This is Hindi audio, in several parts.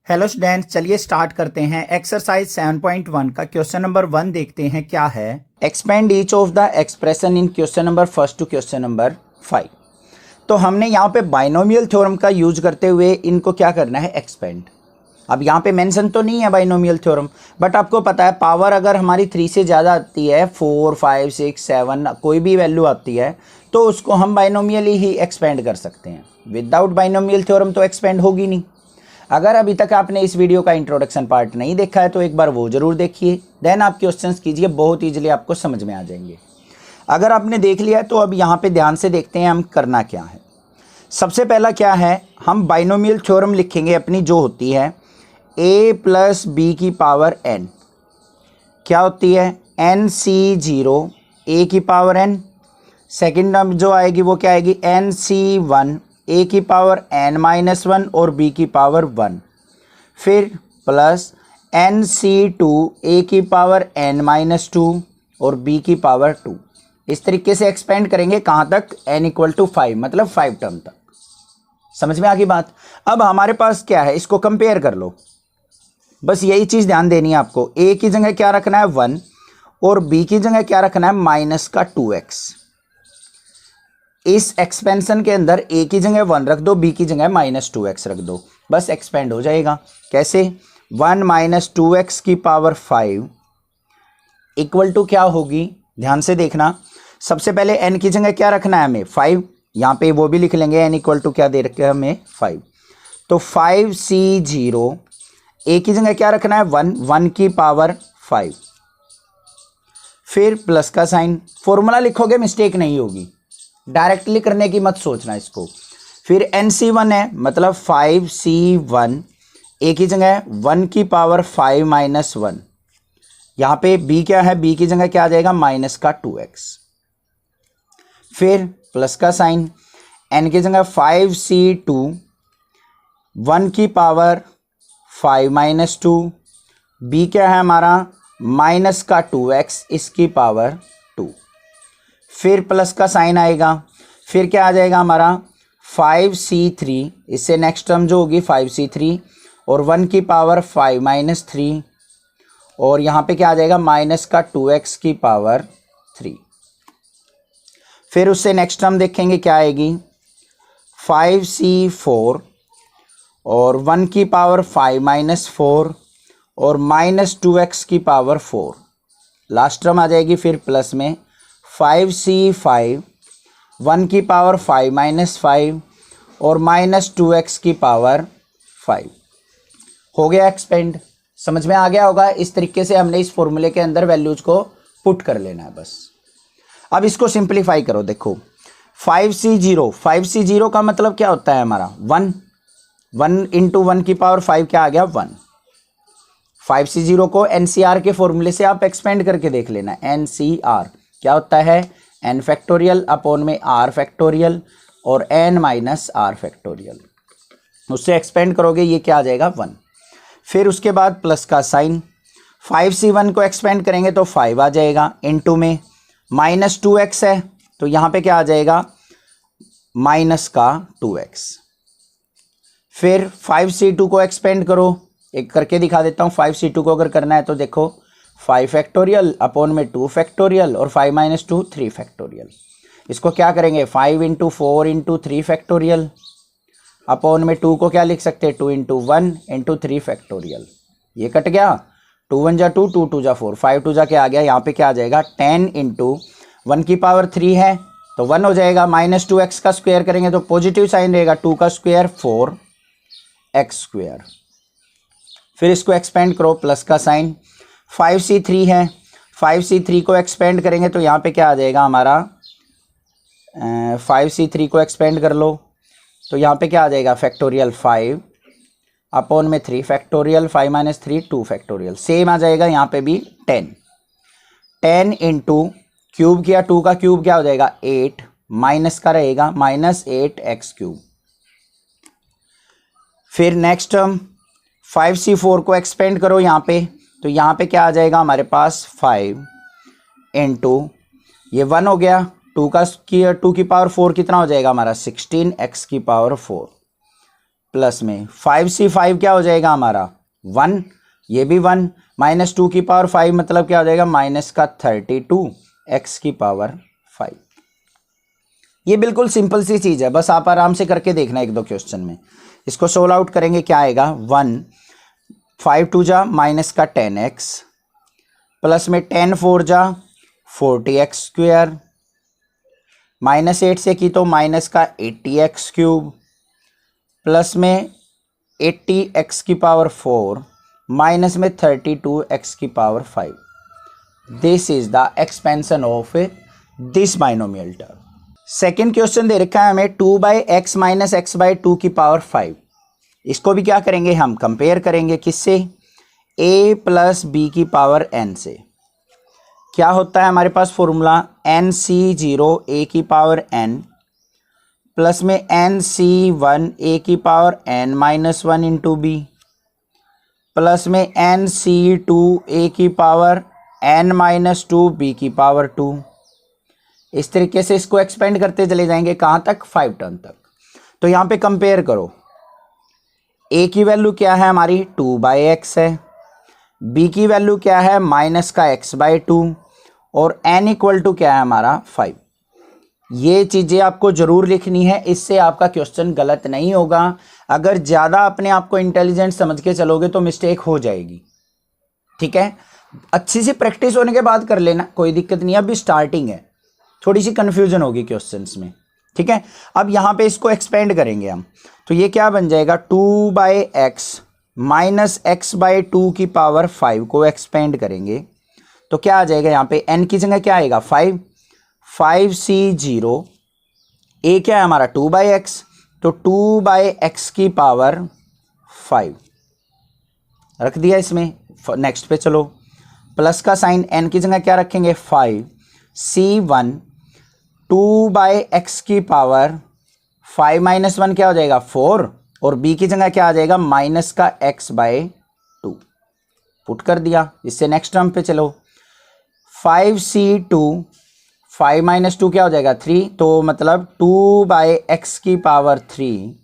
हेलो स्टूडेंट्स, चलिए स्टार्ट करते हैं। एक्सरसाइज 7.1 का क्वेश्चन नंबर 1 देखते हैं क्या है। Expand each of the expression in question number 1 to question number 5। तो हमने यहाँ पे बाइनोमियल थ्योरम का यूज करते हुए इनको क्या करना है, एक्सपेंड। अब यहाँ पे मेंशन तो नहीं है बाइनोमियल थ्योरम, बट आपको पता है पावर अगर हमारी 3 से ज़्यादा आती है, 4, 5, 6, 7 कोई भी वैल्यू आती है तो उसको हम बाइनोमियली ही एक्सपेंड कर सकते हैं। विदाउट बाइनोमियल थ्योरम तो एक्सपेंड होगी नहीं। अगर अभी तक आपने इस वीडियो का इंट्रोडक्शन पार्ट नहीं देखा है तो एक बार वो जरूर देखिए, देन आप क्वेश्चंस कीजिए, बहुत ईजिली आपको समझ में आ जाएंगे। अगर आपने देख लिया है तो अब यहाँ पे ध्यान से देखते हैं हम करना क्या है। सबसे पहला क्या है, हम बाइनोमियल थ्योरम लिखेंगे अपनी, जो होती है a प्लस बी की पावर n। क्या होती है, nc0 a की पावर n। सेकेंड टर्म जो आएगी वो क्या आएगी, nc1 a की पावर n-1 और b की पावर 1। फिर प्लस nc2 a की पावर n-2 और b की पावर 2। इस तरीके से एक्सपेंड करेंगे कहाँ तक, n = 5, मतलब 5 टर्म तक। समझ में आ गई बात। अब हमारे पास क्या है, इसको कंपेयर कर लो, बस यही चीज़ ध्यान देनी है आपको। a की जगह क्या रखना है 1 और b की जगह क्या रखना है -2x। इस एक्सपेंशन के अंदर a की जगह 1 रख दो, b की जगह -2x रख दो, बस एक्सपेंड हो जाएगा। कैसे, 1 - 2x की पावर 5 इक्वल टू क्या होगी, ध्यान से देखना। सबसे पहले n की जगह क्या रखना है हमें, 5। यहाँ पे वो भी लिख लेंगे, n इक्वल टू क्या दे रखे हमें 5। तो 5c0 a की जगह क्या रखना है 1 की पावर 5। फिर प्लस का साइन, फॉर्मूला लिखोगे मिस्टेक नहीं होगी, डायरेक्टली करने की मत सोचना इसको। फिर nc1 है, मतलब 5c1 a की जगह 1 की पावर 5 - 1। यहाँ पे b क्या है, b की जगह क्या आ जाएगा -2x। फिर प्लस का साइन, n की जगह 5c2 1 की पावर 5 - 2, b क्या है हमारा -2x इसकी पावर 2। फिर प्लस का साइन आएगा, फिर क्या आ जाएगा हमारा 5c3, इससे नेक्स्ट टर्म जो होगी 5c3 और 1 की पावर 5 - 3 और यहाँ पे क्या आ जाएगा -2x की पावर 3। फिर उससे नेक्स्ट टर्म देखेंगे क्या आएगी 5c4 और 1 की पावर 5 - 4 और -2x की पावर 4। लास्ट टर्म आ जाएगी फिर प्लस में 5c5 1 की पावर 5 - 5 और -2x की पावर 5। हो गया एक्सपेंड, समझ में आ गया होगा। इस तरीके से हमने इस फॉर्मूले के अंदर वैल्यूज को पुट कर लेना है बस। अब इसको सिंप्लीफाई करो, देखो 5c0 का मतलब क्या होता है हमारा 1 × 1 की पावर 5 क्या आ गया 1। 5c0 को NCR के फॉर्मूले से आप एक्सपेंड करके देख लेना। NCR क्या होता है, n फैक्टोरियल अपॉन में r फैक्टोरियल और n - r फैक्टोरियल। उससे एक्सपेंड करोगे ये क्या आ जाएगा 1। फिर उसके बाद प्लस का साइन, 5c1 को एक्सपेंड करेंगे तो 5 आ जाएगा, इनटू में -2x है तो यहाँ पे क्या आ जाएगा -2x। फिर 5c2 को एक्सपेंड करो, एक करके दिखा देता हूँ। 5c2 को अगर करना है तो देखो 5 फैक्टोरियल अपॉन में 2 फैक्टोरियल और 5 - 2 3 फैक्टोरियल। इसको क्या करेंगे 5 × 4 × 3 फैक्टोरियल अपॉन में 2 को क्या लिख सकते हैं 2 × 1 × 3 फैक्टोरियल। ये कट गया, 2 × 1 = 2, 2 × 2 = 4, 5 × 2 = क्या आ गया, यहाँ पे क्या आ जाएगा 10 × 1 की पावर 3 है तो 1 हो जाएगा। -2x का स्क्वायर करेंगे तो पॉजिटिव साइन रहेगा, 2 का स्क्वायर 4x²। फिर इसको एक्सपेंड करो, प्लस का साइन, 5c3 है, 5c3 को एक्सपेंड करेंगे तो यहाँ पे क्या आ जाएगा हमारा 5c3 को एक्सपेंड कर लो तो यहाँ पे क्या आ जाएगा फैक्टोरियल 5 अपॉन में 3 फैक्टोरियल 5 - 3 2 फैक्टोरियल। सेम आ जाएगा यहाँ पे भी 10 × क्यूब किया, 2 का क्यूब क्या हो जाएगा 8, माइनस का रहेगा -8x³। फिर नेक्स्ट टर्म 5c4 को एक्सपेंड करो यहाँ पे तो यहाँ पे क्या आ जाएगा हमारे पास 5 × ये 1 हो गया, 2 की पावर 4 कितना हो जाएगा हमारा 16x की पावर 4 प्लस में 5c5 क्या हो जाएगा हमारा 1, ये भी 1, माइनस 2 की पावर 5 मतलब क्या हो जाएगा माइनस का 32 x की पावर 5। ये बिल्कुल सिंपल सी चीज़ है, बस आप आराम से करके देखना एक दो क्वेश्चन में। इसको सोल्व आउट करेंगे, क्या आएगा 1, 5 2 जा माइनस का 10x प्लस में 10 4 जा 40x स्क्वायर, माइनस 8 से की तो माइनस का 80x क्यूब प्लस में 80x की पावर 4 माइनस में 32x की power 5। This is the expansion of this binomial term. Second question दे रखा है हमें 2/x माइनस x बाई 2 की पावर 5। इसको भी क्या करेंगे हम कंपेयर करेंगे किससे, a प्लस बी की पावर n से। क्या होता है हमारे पास फॉर्मूला nc0 a की पावर n प्लस में nc1 a की power n minus 1 into B plus में nc2 a की पावर n माइनस 2 b की पावर 2। इस तरीके से इसको एक्सपेंड करते चले जाएंगे कहाँ तक 5 टर्म तक। तो यहाँ पे कंपेयर करो, a की वैल्यू क्या है हमारी 2/x है, b की वैल्यू क्या है माइनस का x/2 और n इक्वल टू क्या है हमारा 5। ये चीज़ें आपको ज़रूर लिखनी है, इससे आपका क्वेश्चन गलत नहीं होगा। अगर ज़्यादा अपने आप को इंटेलिजेंट समझ के चलोगे तो मिस्टेक हो जाएगी, ठीक है। अच्छी सी प्रैक्टिस होने के बाद कर लेना, कोई दिक्कत नहीं है, अभी स्टार्टिंग है, थोड़ी सी कन्फ्यूजन होगी क्वेश्चंस में, ठीक है। अब यहाँ पे इसको एक्सपेंड करेंगे हम, तो ये क्या बन जाएगा 2/x माइनस x/2 की पावर 5 को एक्सपेंड करेंगे तो क्या आ जाएगा, यहाँ पे n की जगह क्या आएगा 5, 5c0 a क्या है हमारा 2/x, तो 2/x की पावर 5 रख दिया इसमें। नेक्स्ट पे चलो, प्लस का साइन n की जगह क्या रखेंगे 5, c1 2/x की पावर 5 माइनस 1 क्या हो जाएगा 4 और b की जगह क्या आ जाएगा माइनस का x/2 पुट कर दिया। इससे नेक्स्ट टर्म पे चलो, 5c2 5 माइनस 2 क्या हो जाएगा 3, तो मतलब 2/x की पावर 3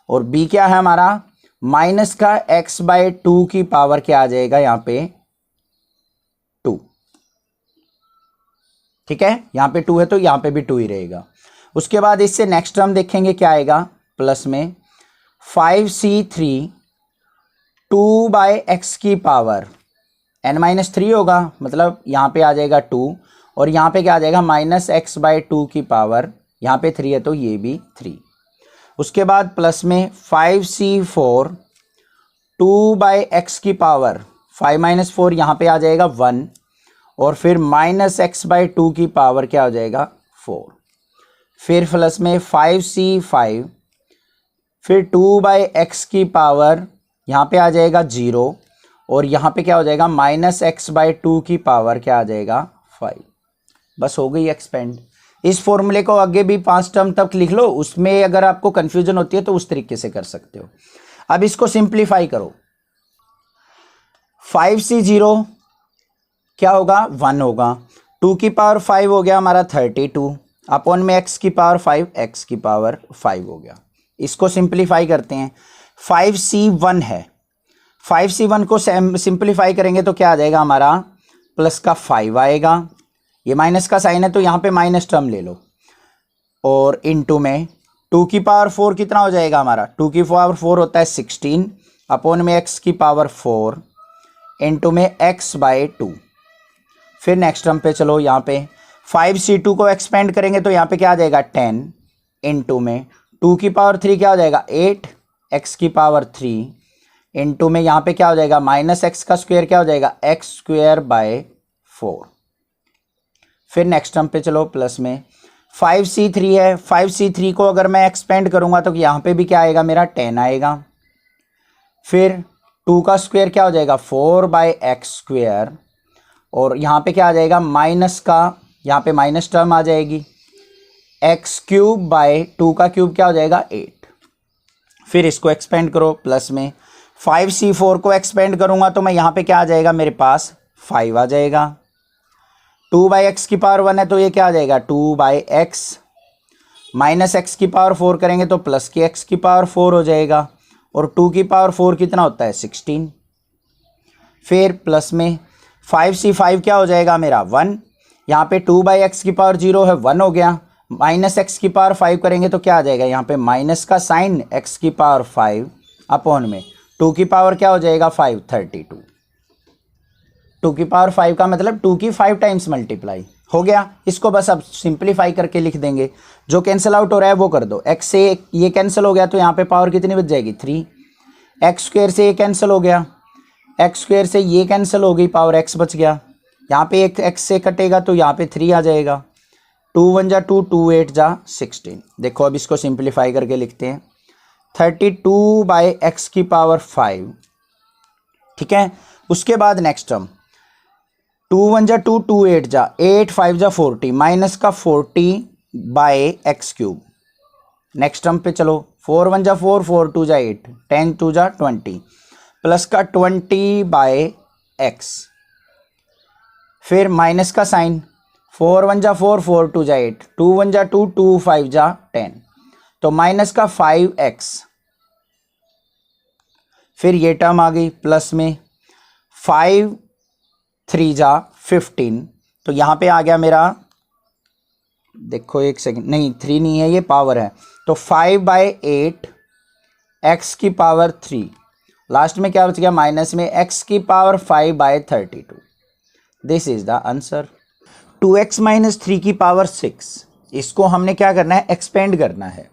और b क्या है हमारा माइनस का x/2 की पावर क्या आ जाएगा यहाँ पे 2, ठीक है। यहाँ पे 2 है तो यहाँ पे भी 2 ही रहेगा। उसके बाद इससे नेक्स्ट टर्म देखेंगे क्या आएगा, प्लस में 5c3 2/x की पावर n-3 होगा, मतलब यहाँ पे आ जाएगा 2 और यहाँ पे क्या आ जाएगा माइनस x/2 की पावर, यहाँ पे 3 है तो ये भी 3। उसके बाद प्लस में 5c4 2/x की पावर 5 माइनस 4 यहाँ पे आ जाएगा 1 और फिर माइनस x/2 की पावर क्या हो जाएगा 4। फिर प्लस में 5c5 फिर 2/x की पावर यहाँ पे आ जाएगा 0 और यहाँ पे क्या हो जाएगा माइनस x/2 की पावर क्या आ जाएगा 5। बस हो गई एक्सपेंड। इस फॉर्मूले को आगे भी 5 टर्म तक लिख लो, उसमें अगर आपको कंफ्यूजन होती है तो उस तरीके से कर सकते हो। अब इसको सिंप्लीफाई करो, 5c0 क्या होगा 1 होगा, 2 की पावर 5 हो गया हमारा 32 अपॉन में x की पावर 5 x की पावर 5 हो गया। इसको सिंप्लीफाई करते हैं, 5c1 है, 5c1 को सिंप्लीफाई करेंगे तो क्या आ जाएगा हमारा प्लस का 5 आएगा, ये माइनस का साइन है तो यहाँ पे माइनस टर्म ले लो और इनटू में 2 की पावर 4 कितना हो जाएगा हमारा 2 की पावर 4 होता है 16 अपॉन में x की पावर 4 इनटू में x/2। फिर नेक्स्ट टर्म पे चलो, यहाँ पे 5c2 को एक्सपेंड करेंगे तो यहाँ पे क्या आ जाएगा 10 इनटू में 2 की पावर 3 क्या हो जाएगा 8 x की पावर 3 इनटू में यहाँ पे क्या हो जाएगा माइनस x का स्क्वायर क्या हो जाएगा x²/4। फिर नेक्स्ट टर्म पे चलो, प्लस में 5c3 है, 5c3 को अगर मैं एक्सपेंड करूंगा तो यहाँ पे भी क्या आएगा मेरा 10 आएगा। फिर 2 का स्क्वायर क्या हो जाएगा 4/x² और यहाँ पे क्या आ जाएगा माइनस का, यहाँ पे माइनस टर्म आ जाएगी x³ का क्यूब क्या हो जाएगा 8। फिर इसको एक्सपेंड करो, प्लस में 5c4 को एक्सपेंड करूंगा तो मैं यहाँ पे क्या आ जाएगा मेरे पास 5 आ जाएगा, 2/x की पावर 1 है तो ये क्या आ जाएगा 2/x माइनस एक्स की पावर 4 करेंगे तो प्लस की एक्स की पावर 4 हो जाएगा, और 2 की पावर 4 कितना होता है 16। फिर प्लस में 5c5 क्या हो जाएगा मेरा 1, यहाँ पे 2/x की पावर 0 है 1 हो गया, माइनस एक्स की पावर 5 करेंगे तो क्या आ जाएगा, यहाँ पे माइनस का साइन x की पावर 5 अपॉन में 2 की पावर क्या हो जाएगा 5 32। 2 की पावर 5 का मतलब 2 की 5 टाइम्स मल्टीप्लाई हो गया। इसको बस अब सिंप्लीफाई करके लिख देंगे, जो कैंसिल आउट हो रहा है वो कर दो। x से ये कैंसिल हो गया तो यहाँ पे पावर कितनी बच जाएगी 3, एक्स स्क्वायर से ये कैंसिल हो गया, एक्स स्क्वायर से ये कैंसिल हो गई, पावर x बच गया, यहाँ पे एक x से कटेगा तो यहाँ पे 3 आ जाएगा, 2 1 जा 2, 2 8 जा 16। देखो अब इसको सिंप्लीफाई करके लिखते हैं 32/x की पावर 5, ठीक है। उसके बाद नेक्स्ट टर्म 2 1 जा 2, 2 8 जा 8, 5 जा 40, माइनस का 40/x क्यूब। नेक्स्ट टर्म पे चलो 4 1 जा 4, 4 2 जा 8, 10 2 जा 20, प्लस का 20/x, फिर माइनस का साइन 4 1 जा 4, 4 2 जा 8, 2 1 जा 2, 2 5 जा 10, तो माइनस का 5x, फिर ये टर्म आ गई प्लस में 5 3 जा 15, तो यहाँ पे आ गया मेरा, देखो एक सेकंड, नहीं 3 नहीं है ये पावर है, तो 5/8 x की पावर 3, लास्ट में क्या बच गया माइनस में x की power 5/32। This is the answer. 2x - 3 की पावर 6, इसको हमने क्या करना है एक्सपेंड करना है।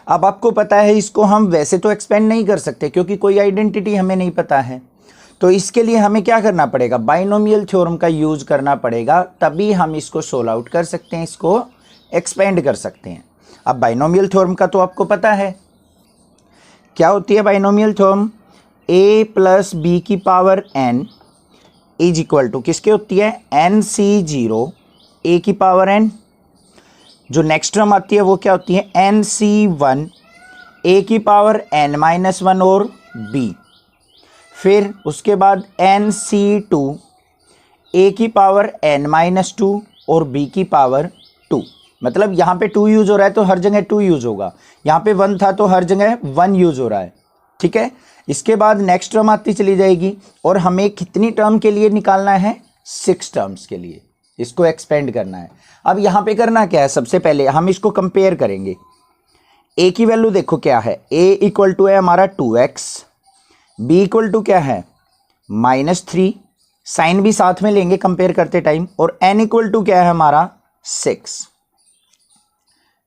अब आपको पता है इसको हम वैसे तो एक्सपेंड नहीं कर सकते क्योंकि कोई आइडेंटिटी हमें नहीं पता है, तो इसके लिए हमें क्या करना पड़ेगा, बाइनोमियल थ्योरम का यूज करना पड़ेगा, तभी हम इसको सोल्व आउट कर सकते हैं, इसको एक्सपेंड कर सकते हैं। अब बाइनोमियल थ्योरम का तो आपको पता है क्या होती है बाइनोमियल थ्योरम, a + b की power n is equal to किसके होती है nc0 a की पावर n, जो नेक्स्ट टर्म आती है वो क्या होती है nc1 a की पावर n-1 और b, फिर उसके बाद nc2 a की पावर n-2 और b की पावर 2, मतलब यहाँ पे 2 यूज हो रहा है तो हर जगह 2 यूज होगा, यहाँ पे 1 था तो हर जगह 1 यूज हो रहा है, ठीक है। इसके बाद नेक्स्ट टर्म आती चली जाएगी और हमें कितनी टर्म के लिए निकालना है 6 टर्म्स के लिए, इसको एक्सपेंड करना है। अब यहाँ पे करना क्या है, सबसे पहले हम इसको कंपेयर करेंगे। a की वैल्यू देखो क्या है, a इक्वल टू है हमारा 2x, b इक्वल टू क्या है -3, साइन भी साथ में लेंगे कंपेयर करते टाइम, और n इक्वल टू क्या है हमारा 6।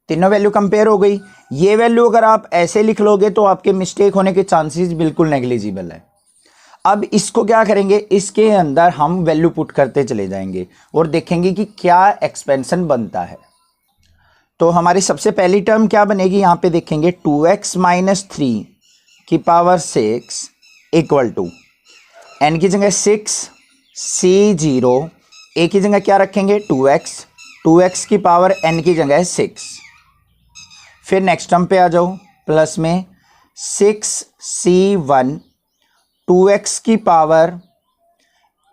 तीनों वैल्यू कंपेयर हो गई। ये वैल्यू अगर आप ऐसे लिख लोगे तो आपके मिस्टेक होने के चांसेस बिल्कुल नेग्लिजिबल है। अब इसको क्या करेंगे, इसके अंदर हम वैल्यू पुट करते चले जाएंगे और देखेंगे कि क्या एक्सपेंशन बनता है। तो हमारी सबसे पहली टर्म क्या बनेगी, यहाँ पे देखेंगे 2x - 3 की पावर 6 इक्वल टू n की जगह 6, c0 a की जगह क्या रखेंगे 2x, 2x की पावर n की जगह 6, फिर नेक्स्ट टर्म पे आ जाओ प्लस में 6c1 2x की पावर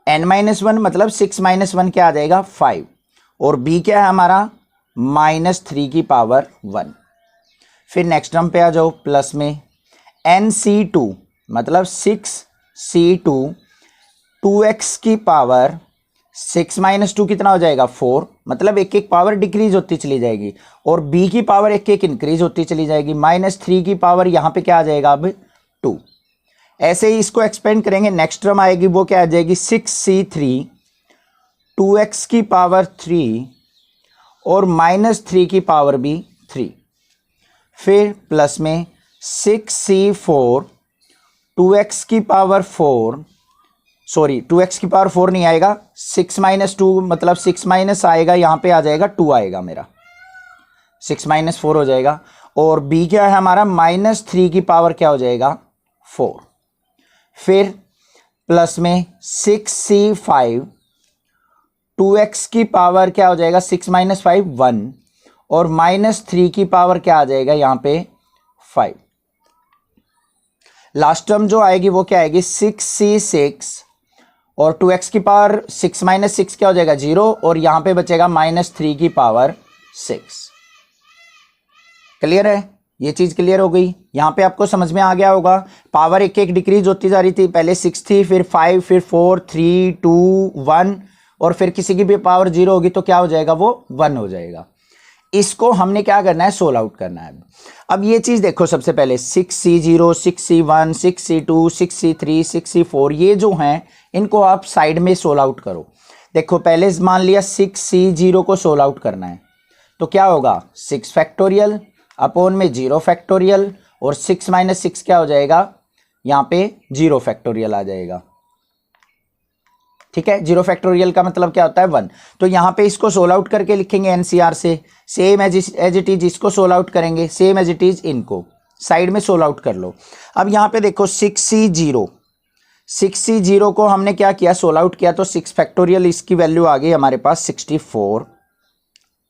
n-1, मतलब 6 - 1 क्या आ जाएगा 5, और b क्या है हमारा -3 की पावर 1। फिर नेक्स्ट टर्म पे आ जाओ प्लस में nc2, मतलब 6c2 2x की पावर 6 - 2 कितना हो जाएगा 4, मतलब एक एक पावर डिक्रीज होती चली जाएगी, और b की पावर एक एक इंक्रीज होती चली जाएगी, -3 की पावर यहाँ पे क्या आ जाएगा अब 2। ऐसे ही इसको एक्सपेंड करेंगे, नेक्स्ट टर्म आएगी वो क्या आ जाएगी 6c3 2x की पावर 3 और -3 की पावर भी 3, फिर प्लस में 6c4 2x की पावर 4, सॉरी 2x की पावर 4 नहीं आएगा, 6 - 2 मतलब 6 माइनस आएगा, यहाँ पे आ जाएगा 2 आएगा मेरा, 6 - 4 हो जाएगा, और b क्या है हमारा -3 की पावर क्या हो जाएगा 4, फिर प्लस में 6c5 2x की पावर क्या हो जाएगा 6 - 5 1, और -3 की पावर क्या आ जाएगा यहाँ पे 5। लास्ट टर्म जो आएगी वो क्या आएगी 6c6 और 2x की पावर 6 - 6 क्या हो जाएगा 0, और यहाँ पे बचेगा -3 की पावर 6। क्लियर है, ये चीज़ क्लियर हो गई। यहाँ पे आपको समझ में आ गया होगा। पावर एक एक डिक्रीज होती जा रही थी, पहले 6 थी, फिर 5, फिर 4, 3, 2, 1 और फिर किसी की भी पावर 0 होगी तो क्या हो जाएगा, वो 1 हो जाएगा। इसको हमने क्या करना है, सोल्व आउट करना है। अब ये चीज़ देखो, सबसे पहले 6C0, 6C1, 6C2, 6C3, 6C4 ये जो हैं इनको आप साइड में सोल्व आउट करो। देखो पहले मान लिया 6C0 को सोल्व आउट करना है तो क्या होगा, 6 फैक्टोरियल अपॉन में 0 फैक्टोरियल और 6 माइनस 6 क्या हो जाएगा, यहाँ पे 0 फैक्टोरियल आ जाएगा। ठीक है, 0 फैक्टोरियल का मतलब क्या होता है, 1। तो यहाँ पे इसको सोल्व आउट करके लिखेंगे एनसीआर से, सेम एज इट इज इसको सोल्व आउट करेंगे, सेम एज इट इज इनको साइड में सोल्व आउट कर लो। अब यहाँ पे देखो 6C0 को हमने क्या किया, सोल्व आउट किया तो 6 फैक्टोरियल इसकी वैल्यू आ गई हमारे पास 64,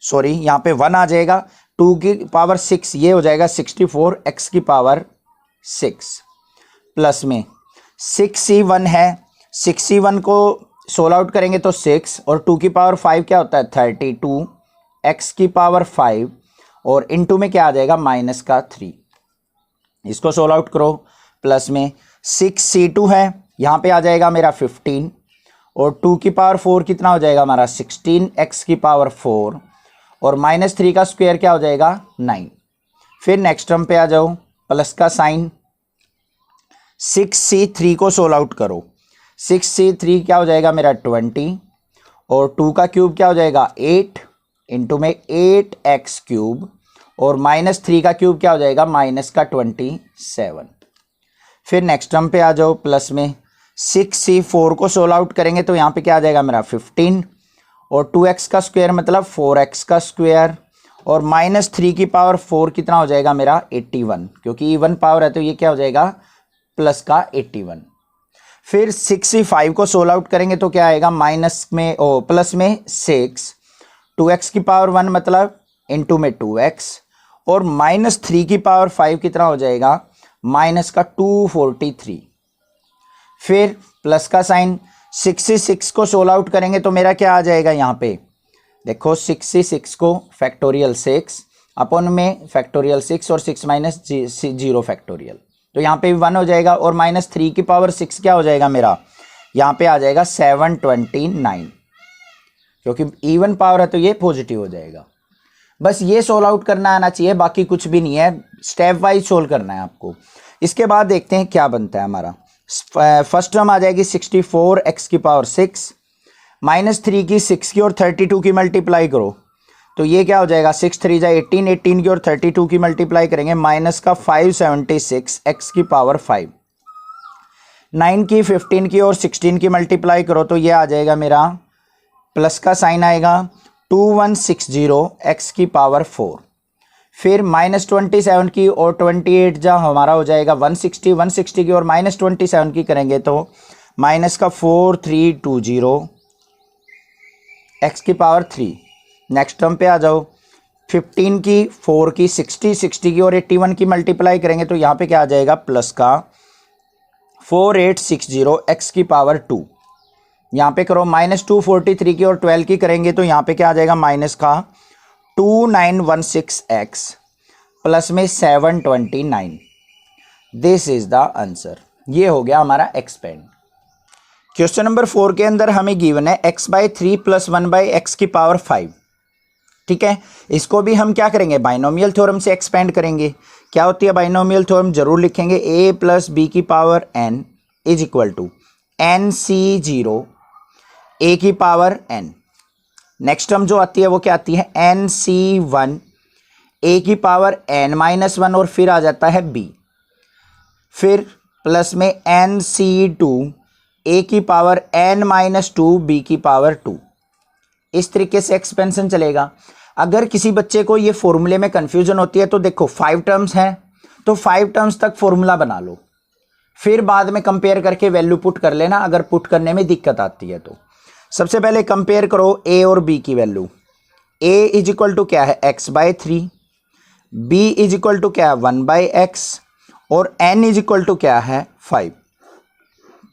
सॉरी यहाँ पे 1 आ जाएगा, 2 की पावर 6 ये हो जाएगा 64 x की पावर 6 प्लस में 6C1 है, 6C1 को सोल्व आउट करेंगे तो 6 और 2 की पावर 5 क्या होता है 32 x की पावर 5 और इनटू में क्या आ जाएगा माइनस का 3, इसको सोल्व आउट करो। प्लस में 6C2 है, यहाँ पे आ जाएगा मेरा 15 और 2 की पावर 4 कितना हो जाएगा हमारा 16 x की पावर 4 और माइनस 3 का स्क्वायर क्या हो जाएगा 9। फिर नेक्स्ट टर्म पे आ जाओ, प्लस का साइन, 6C3 को सोल्व आउट करो, 6C3 क्या हो जाएगा मेरा 20 और 2 का क्यूब क्या हो जाएगा 8 इंटू में 8x क्यूब और माइनस 3 का क्यूब क्या हो जाएगा माइनस का 27। फिर नेक्स्ट टर्म पे आ जाओ, प्लस में 6C4 को सोल्व आउट करेंगे तो यहाँ पे क्या आ जाएगा मेरा 15 और 2x का स्क्वायर मतलब 4x का स्क्वायर और माइनस 3 की पावर 4 कितना हो जाएगा मेरा 81, क्योंकि इवन पावर है तो ये क्या हो जाएगा प्लस का 81। फिर 6C5 को सोल्व आउट करेंगे तो क्या आएगा माइनस में प्लस में 6, 2x की पावर 1 मतलब इंटू में 2x और माइनस 3 की पावर 5 कितना हो जाएगा माइनस का 243। फिर प्लस का साइन, 66 को सोल्व आउट करेंगे तो मेरा क्या आ जाएगा, यहाँ पे देखो 66 को फैक्टोरियल 6 अपॉन में फैक्टोरियल 6 और 6 माइनस 0 फैक्टोरियल, तो यहाँ पे भी 1 हो जाएगा और माइनस 3 की पावर 6 क्या हो जाएगा मेरा, यहाँ पे आ जाएगा 729, क्योंकि इवन पावर है तो ये पॉजिटिव हो जाएगा। बस ये सोल्व आउट करना आना चाहिए, बाकी कुछ भी नहीं है, स्टेप वाइज सोल्व करना है आपको। इसके बाद देखते हैं क्या बनता है हमारा। फर्स्ट टर्म आ जाएगी 64 x की पावर 6 माइनस 3 की 6 की और 32 की मल्टीप्लाई करो तो ये क्या हो जाएगा 6 3 जा 18, 18 की और 32 की मल्टीप्लाई करेंगे माइनस का 576 x की पावर 5, 9 की 15 की और 16 की मल्टीप्लाई करो तो ये आ जाएगा मेरा प्लस का साइन आएगा 2160 x की पावर 4। फिर माइनस 27 की और 28 जा हमारा हो जाएगा 160, 160 की और माइनस 27 की करेंगे तो माइनस का 4320 x की पावर 3। नेक्स्ट टर्म पे आ जाओ, 15 की 4 की 60, 60 की और 81 की मल्टीप्लाई करेंगे तो यहाँ पे क्या आ जाएगा प्लस का 4860 x की पावर 2। यहाँ पे करो माइनस 243 की और 12 की करेंगे तो यहाँ पे क्या आ जाएगा माइनस का 2916x प्लस में 729। This is the answer. ये हो गया हमारा एक्सपेंड। क्वेश्चन नंबर 4 के अंदर हमें गिवन है x/3 + 1/x की पावर 5। ठीक है, इसको भी हम क्या करेंगे बाइनोमियल थ्योरम से एक्सपेंड करेंगे। क्या होती है बाइनोमियल थ्योरम, जरूर लिखेंगे a + b की power n is equal to nc0 a की पावर n। नेक्स्ट टर्म जो आती है वो क्या आती है nc1 a की पावर n-1 और फिर आ जाता है b, फिर प्लस में nc2 a की पावर n-2 b की पावर 2। इस तरीके से एक्सपेंशन चलेगा। अगर किसी बच्चे को ये फॉर्मूले में कंफ्यूजन होती है तो देखो 5 टर्म्स हैं तो 5 टर्म्स तक फॉर्मूला बना लो, फिर बाद में कंपेयर करके वैल्यू पुट कर लेना अगर पुट करने में दिक्कत आती है तो। सबसे पहले कंपेयर करो a और b की value. a is equal to क्या है x/3, b is equal to क्या है 1/x और n इज इक्वल टू क्या है 5।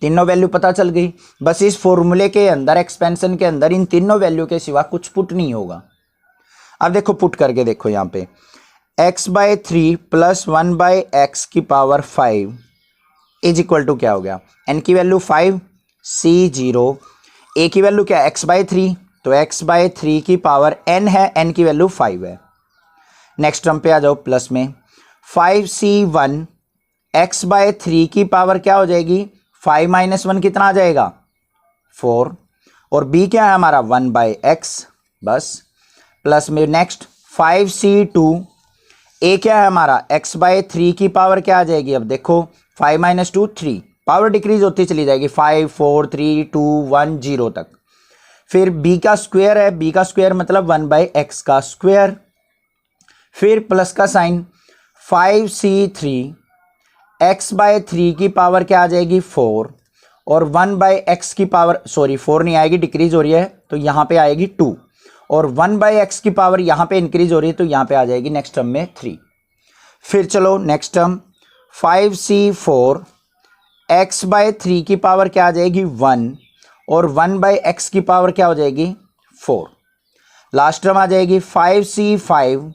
तीनों वैल्यू पता चल गई। बस इस फॉर्मूले के अंदर एक्सपेंशन के अंदर इन तीनों वैल्यू के सिवा कुछ पुट नहीं होगा। अब देखो पुट करके देखो, यहाँ पे x by 3 plus 1 by x की पावर 5 इज इक्वल टू क्या हो गया, n की वैल्यू 5, c 0, a की वैल्यू क्या x बाय 3, तो x बाय 3 की पावर n है, n की वैल्यू 5 है। नेक्स्ट टर्म पे आ जाओ प्लस में 5c1 x बाय 3 की पावर क्या हो जाएगी, 5 माइनस 1 कितना आ जाएगा 4, और b क्या है हमारा 1 बाय एक्स, बस प्लस में नेक्स्ट 5c2 a क्या है हमारा x बाय 3 की पावर क्या आ जाएगी, अब देखो 5 माइनस 2 3, पावर डिक्रीज होती चली जाएगी 5 4 3 2 1 0 तक। फिर b का स्क्वायर है, b का स्क्वायर मतलब 1 बाय एक्स का स्क्वायर, फिर प्लस का साइन 5c3 x बाय 3 की पावर क्या आ जाएगी 4, और 1 बाय एक्स की पावर, सॉरी 4 नहीं आएगी, डिक्रीज हो रही है तो यहां पे आएगी 2, और 1 बाय एक्स की पावर यहां पे इंक्रीज हो रही है तो यहां पे आ जाएगी नेक्स्ट टर्म में 3। फिर चलो next term 5c4 x by 3 की पावर क्या आ जाएगी 1, और 1 बाय एक्स की पावर क्या हो जाएगी 4। लास्ट टर्म आ जाएगी 5c5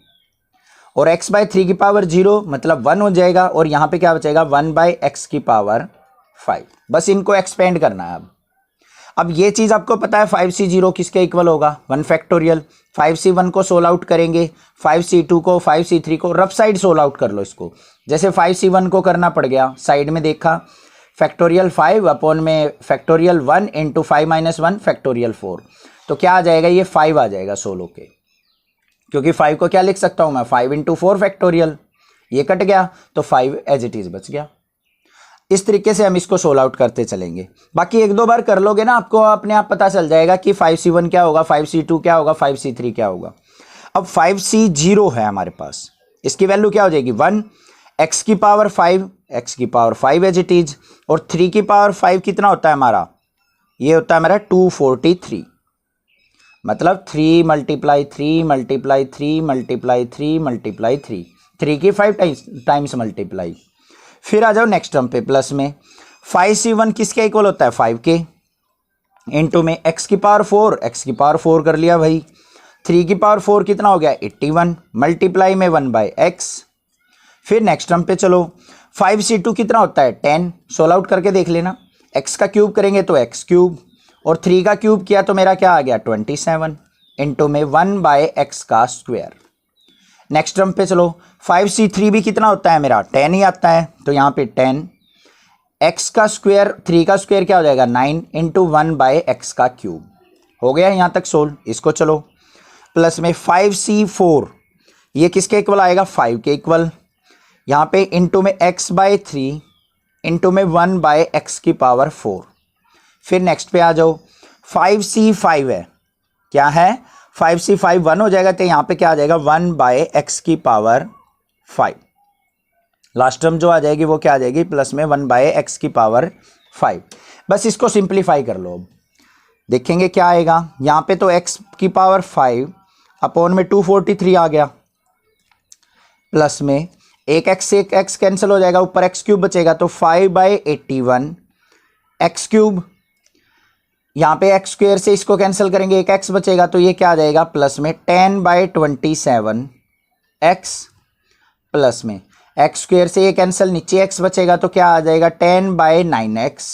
और x बाय 3 की पावर 0 मतलब 1 हो जाएगा, और यहां पे क्या बचेगा 1 बाय एक्स की पावर 5। बस इनको एक्सपेंड करना है। अब ये चीज आपको पता है 5c0 किसके इक्वल होगा 1 फैक्टोरियल, 5c1 को सोल्व आउट करेंगे, 5c2 को, 5c3 को, रफ साइड सोल्व आउट कर लो इसको। जैसे 5c1 को करना पड़ गया, साइड में देखा फैक्टोरियल 5 अपॉन में फैक्टोरियल 1 इंटू 5 माइनस 1 फैक्टोरियल 4, तो क्या आ जाएगा ये 5 आ जाएगा सोलो के, क्योंकि 5 को क्या लिख सकता हूं मैं 5 इंटू 4 फैक्टोरियल, ये कट गया तो 5 एज इट इज बच गया। इस तरीके से हम इसको सोल्व आउट करते चलेंगे। बाकी एक दो बार कर लोगे ना आपको अपने आप पता चल जाएगा कि 5c1 क्या होगा, 5c2 क्या होगा, 5c3 क्या होगा। अब 5c0 है हमारे पास, इसकी वैल्यू क्या हो जाएगी 1, x की पावर 5, x की पावर 5 एज इट इज, और 3 की पावर 5 कितना होता है हमारा, ये होता है हमारा 243, मतलब 3 मल्टीप्लाई 3 मल्टीप्लाई 3 मल्टीप्लाई 3 मल्टीप्लाई 3, 3 की 5 टाइम्स मल्टीप्लाई। फिर आ जाओ नेक्स्ट टर्म पे प्लस में 5c1 किसके इक्वल होता है 5 के, इंटू में x की पावर 4, x की पावर 4 कर लिया भाई, 3 की पावर 4 कितना हो गया 81, मल्टीप्लाई में 1 बाय एक्स। फिर नेक्स्ट टर्म पे चलो 5c2 कितना होता है 10, सोल्व आउट करके देख लेना, x का क्यूब करेंगे तो x क्यूब, और 3 का क्यूब किया तो मेरा क्या आ गया 27, इंटू में 1 बाय एक्स का स्क्वायर। नेक्स्ट टर्म पे चलो 5c3 भी कितना होता है मेरा 10 ही आता है, तो यहाँ पे 10, x का स्क्वायर 3 का स्क्वायर क्या हो जाएगा 9 इंटू 1 बाय एक्स का क्यूब। हो गया यहाँ तक सोल्व। इसको चलो प्लस में 5c4 ये किसके इक्वल आएगा 5 के इक्वल, यहाँ पे इंटू में x बाय 3 इंटू में 1 बाय एक्स की पावर 4। फिर नेक्स्ट पे आ जाओ 5c5 है, क्या है 5c5 1 हो जाएगा, तो यहाँ पे क्या आ जाएगा 1 बाय एक्स की पावर 5। लास्ट टर्म जो आ जाएगी वो क्या आ जाएगी प्लस में 1 बाय एक्स की पावर 5। बस इसको सिंप्लीफाई कर लो, अब देखेंगे क्या आएगा। यहाँ पे तो x की पावर 5 अपॉन में 243 आ गया, प्लस में एक x से एक x कैंसिल हो जाएगा, ऊपर x क्यूब बचेगा, तो 5 बाय 81 एक्स क्यूब, यहाँ पे एक्स स्क्वायर से इसको कैंसिल करेंगे, एक एक्स बचेगा, तो ये क्या आ जाएगा प्लस में 10 बाय 27 एक्स, प्लस में एक्स स्क्वायर से ये कैंसिल, नीचे एक्स बचेगा तो क्या आ जाएगा 10 बाय 9x।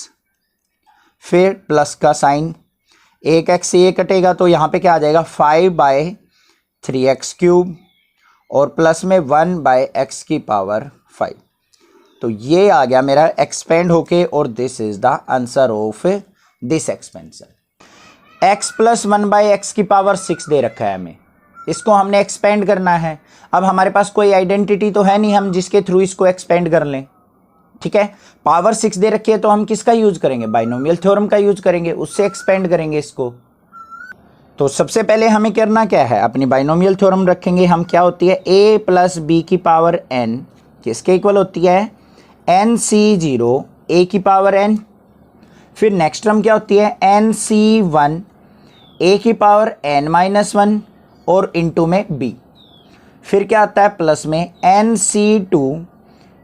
फिर प्लस का साइन, एक एक्स से ये कटेगा तो यहाँ पे क्या आ जाएगा 5 बाय 3x क्यूब, और प्लस में 1 बाय एक्स की पावर 5। तो ये आ गया मेरा एक्सपेंड होके, और this is the answer of this expansion. x plus 1 by x की पावर 6 दे रखा है हमें, इसको हमने एक्सपेंड करना है। अब हमारे पास कोई आइडेंटिटी तो है नहीं हम जिसके थ्रू इसको एक्सपेंड कर लें, ठीक है। पावर 6 दे रखी है तो हम किसका यूज करेंगे बाइनोमियल थ्योरम का यूज करेंगे, उससे एक्सपेंड करेंगे इसको। तो सबसे पहले हमें करना क्या है, अपनी बाइनोमियल थ्योरम रखेंगे हम, क्या होती है a प्लस बी की पावर n किसके इक्वल होती है nc0 a की पावर n। फिर नेक्स्ट टर्म क्या होती है nc1 a की पावर n माइनस 1 और इंटू में b। फिर क्या आता है प्लस में nc2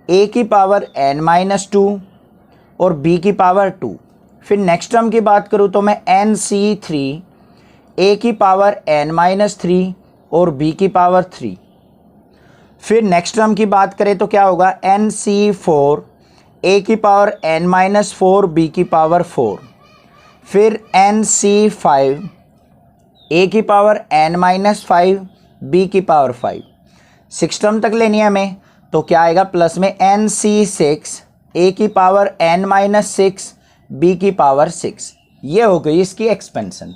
a की पावर n माइनस 2 और b की पावर 2। फिर नेक्स्ट टर्म की बात करूँ तो मैं nc3 a की पावर n माइनस 3 और b की पावर 3। फिर नेक्स्ट टर्म की बात करें तो क्या होगा, NC4 a की पावर n-4 b की पावर 4, फिर NC5 a की पावर n-5 b की पावर 5, 6 टर्म तक लेनी है हमें, तो क्या आएगा प्लस में NC6 a की पावर n-6 b की पावर 6। ये हो गई इसकी एक्सपेंशन।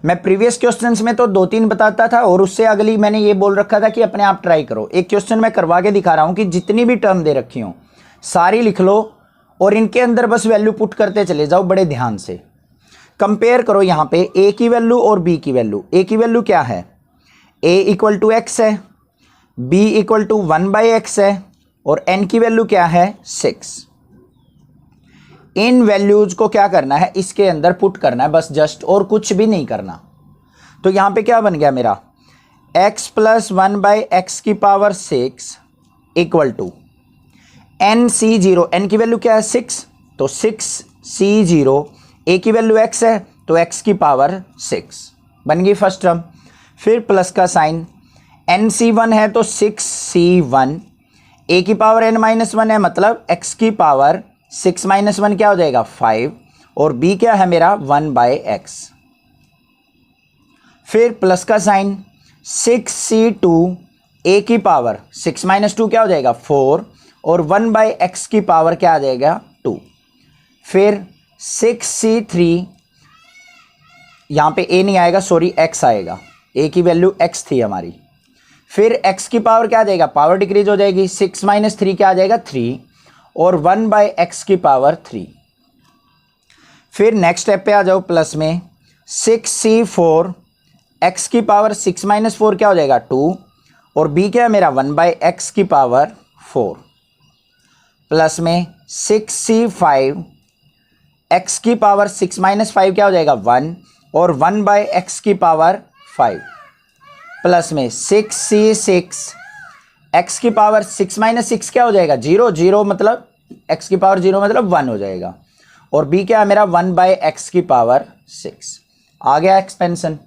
मैं प्रीवियस क्वेश्चंस में तो 2-3 बताता था और उससे अगली मैंने ये बोल रखा था कि अपने आप ट्राई करो। एक क्वेश्चन मैं करवा के दिखा रहा हूँ कि जितनी भी टर्म दे रखी हो सारी लिख लो और इनके अंदर बस वैल्यू पुट करते चले जाओ बड़े ध्यान से। कंपेयर करो यहाँ पे a की वैल्यू और b की वैल्यू। a की वैल्यू क्या है, a इक्वल टू x है, b इक्वल टू 1/x है और n की वैल्यू क्या है 6। इन वैल्यूज को क्या करना है, इसके अंदर पुट करना है बस जस्ट, और कुछ भी नहीं करना। तो यहां पे क्या बन गया मेरा, x प्लस 1/x की power 6 equal to NC0, n की वैल्यू क्या है 6, तो 6C0, a की वैल्यू x है तो x की पावर 6 बन गई फर्स्ट टर्म। फिर प्लस का साइन, NC1 है तो 6C1, a की पावर n-1 है मतलब x की पावर 6 - 1 क्या हो जाएगा 5, और b क्या है मेरा 1/x। फिर प्लस का साइन, 6C2 a की पावर 6 - 2 क्या हो जाएगा 4, और 1/x की पावर क्या आ जाएगा 2। फिर 6C3, यहां पे a नहीं आएगा सॉरी x आएगा, a की वैल्यू x थी हमारी। फिर x की पावर क्या आ जाएगा, पावर डिक्रीज हो जाएगी, 6 - 3 क्या आ जाएगा 3, और 1/x की पावर 3। फिर नेक्स्ट स्टेप पे आ जाओ प्लस में, 6C4 x की पावर 6 - 4 क्या हो जाएगा 2, और b क्या है मेरा 1/x की पावर 4, प्लस में 6C5 x की पावर 6 - 5 क्या हो जाएगा 1, और 1/x की पावर 5, प्लस में 6C6 x की पावर 6 - 6 क्या हो जाएगा 0, 0 मतलब x की पावर 0 मतलब 1 हो जाएगा, और b क्या है मेरा 1/x की पावर 6। आ गया एक्सपेंशन।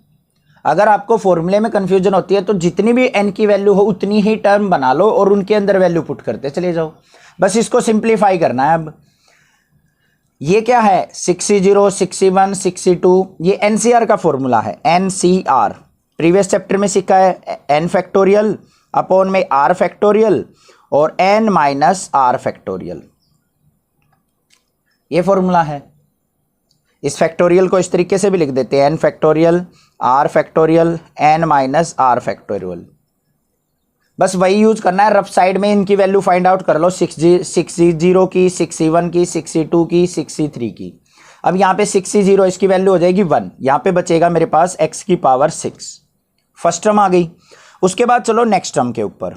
अगर आपको फॉर्मूले में कंफ्यूजन होती है तो जितनी भी n की वैल्यू हो उतनी ही टर्म बना लो और उनके अंदर वैल्यू पुट करते चले जाओ, बस इसको सिंप्लीफाई करना है। अब ये क्या है 6C0 6C1 6C2, ये NCR का फॉर्मूला है, NCR प्रीवियस चैप्टर में सीखा है, n फैक्टोरियल अपॉन में r फैक्टोरियल और n माइनस r फैक्टोरियल, ये फॉर्मूला है। इस फैक्टोरियल को इस तरीके से भी लिख देते हैं, n factorial r factorial n minus r factorial. बस वही यूज करना है, रफ साइड में इनकी वैल्यू फाइंड आउट कर लो, 6C0 की 6C1 की 6C2 की 6C3 की। अब यहाँ पे 6C0 इसकी वैल्यू हो जाएगी 1, यहाँ पे बचेगा मेरे पास x की पावर 6, फर्स्ट टर्म आ गई। उसके बाद चलो नेक्स्ट टर्म के ऊपर,